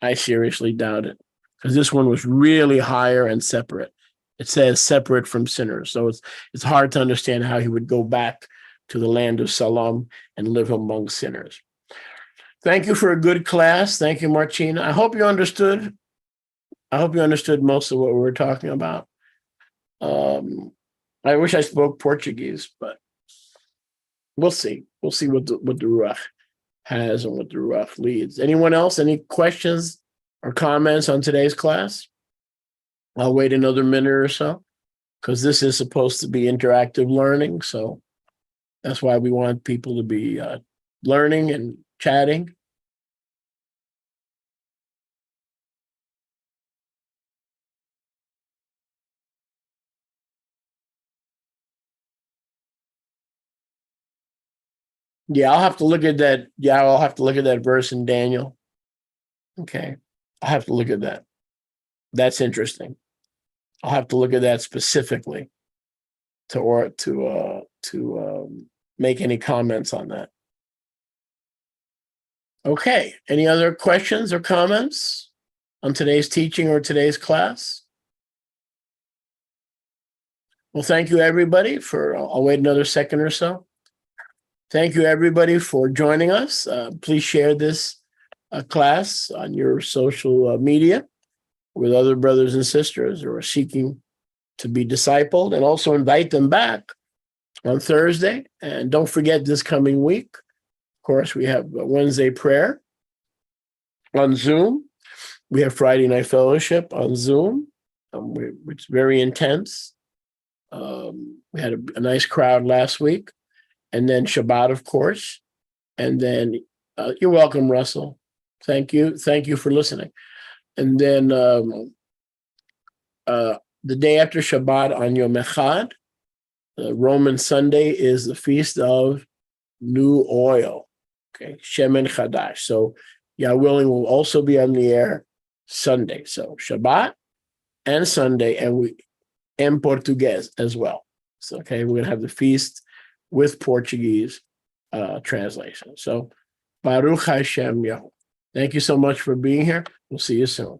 I seriously doubt it, because this one was really higher and separate. It says separate from sinners, so it's hard to understand how he would go back to the land of Salam and live among sinners. Thank you for a good class. Thank you, Martina. I hope you understood. Most of what we were talking about. I wish I spoke Portuguese, but we'll see. We'll see what the Ruach has and what the Ruach leads. Anyone else? Any questions or comments on today's class? I'll wait another minute or so, because this is supposed to be interactive learning. So that's why we want people to be learning and chatting. Yeah, I'll have to look at that. Yeah, I'll have to look at that verse in Daniel. Okay, I'll have to look at that. That's interesting. I'll have to look at that specifically to make any comments on that. Okay, any other questions or comments on today's teaching or today's class? Well, thank you, everybody, I'll wait another second or so. Thank you, everybody, for joining us. Please share this class on your social media with other brothers and sisters who are seeking to be discipled, and also invite them back on Thursday. And don't forget, this coming week, of course, we have Wednesday prayer on Zoom. We have Friday night fellowship on Zoom, which is very intense. We had a nice crowd last week, and then Shabbat, of course. And then you're welcome, Russell. Thank you for listening. And then the day after Shabbat on Yom Echad, Roman Sunday, is the feast of new oil. Okay, Shemen Chadash. So, Yah willing, will also be on the air Sunday. So Shabbat and Sunday, and Português as well. So, okay, we're gonna have the feast with Portuguese translation. So, Baruch Hashem Yahweh. Thank you so much for being here. We'll see you soon.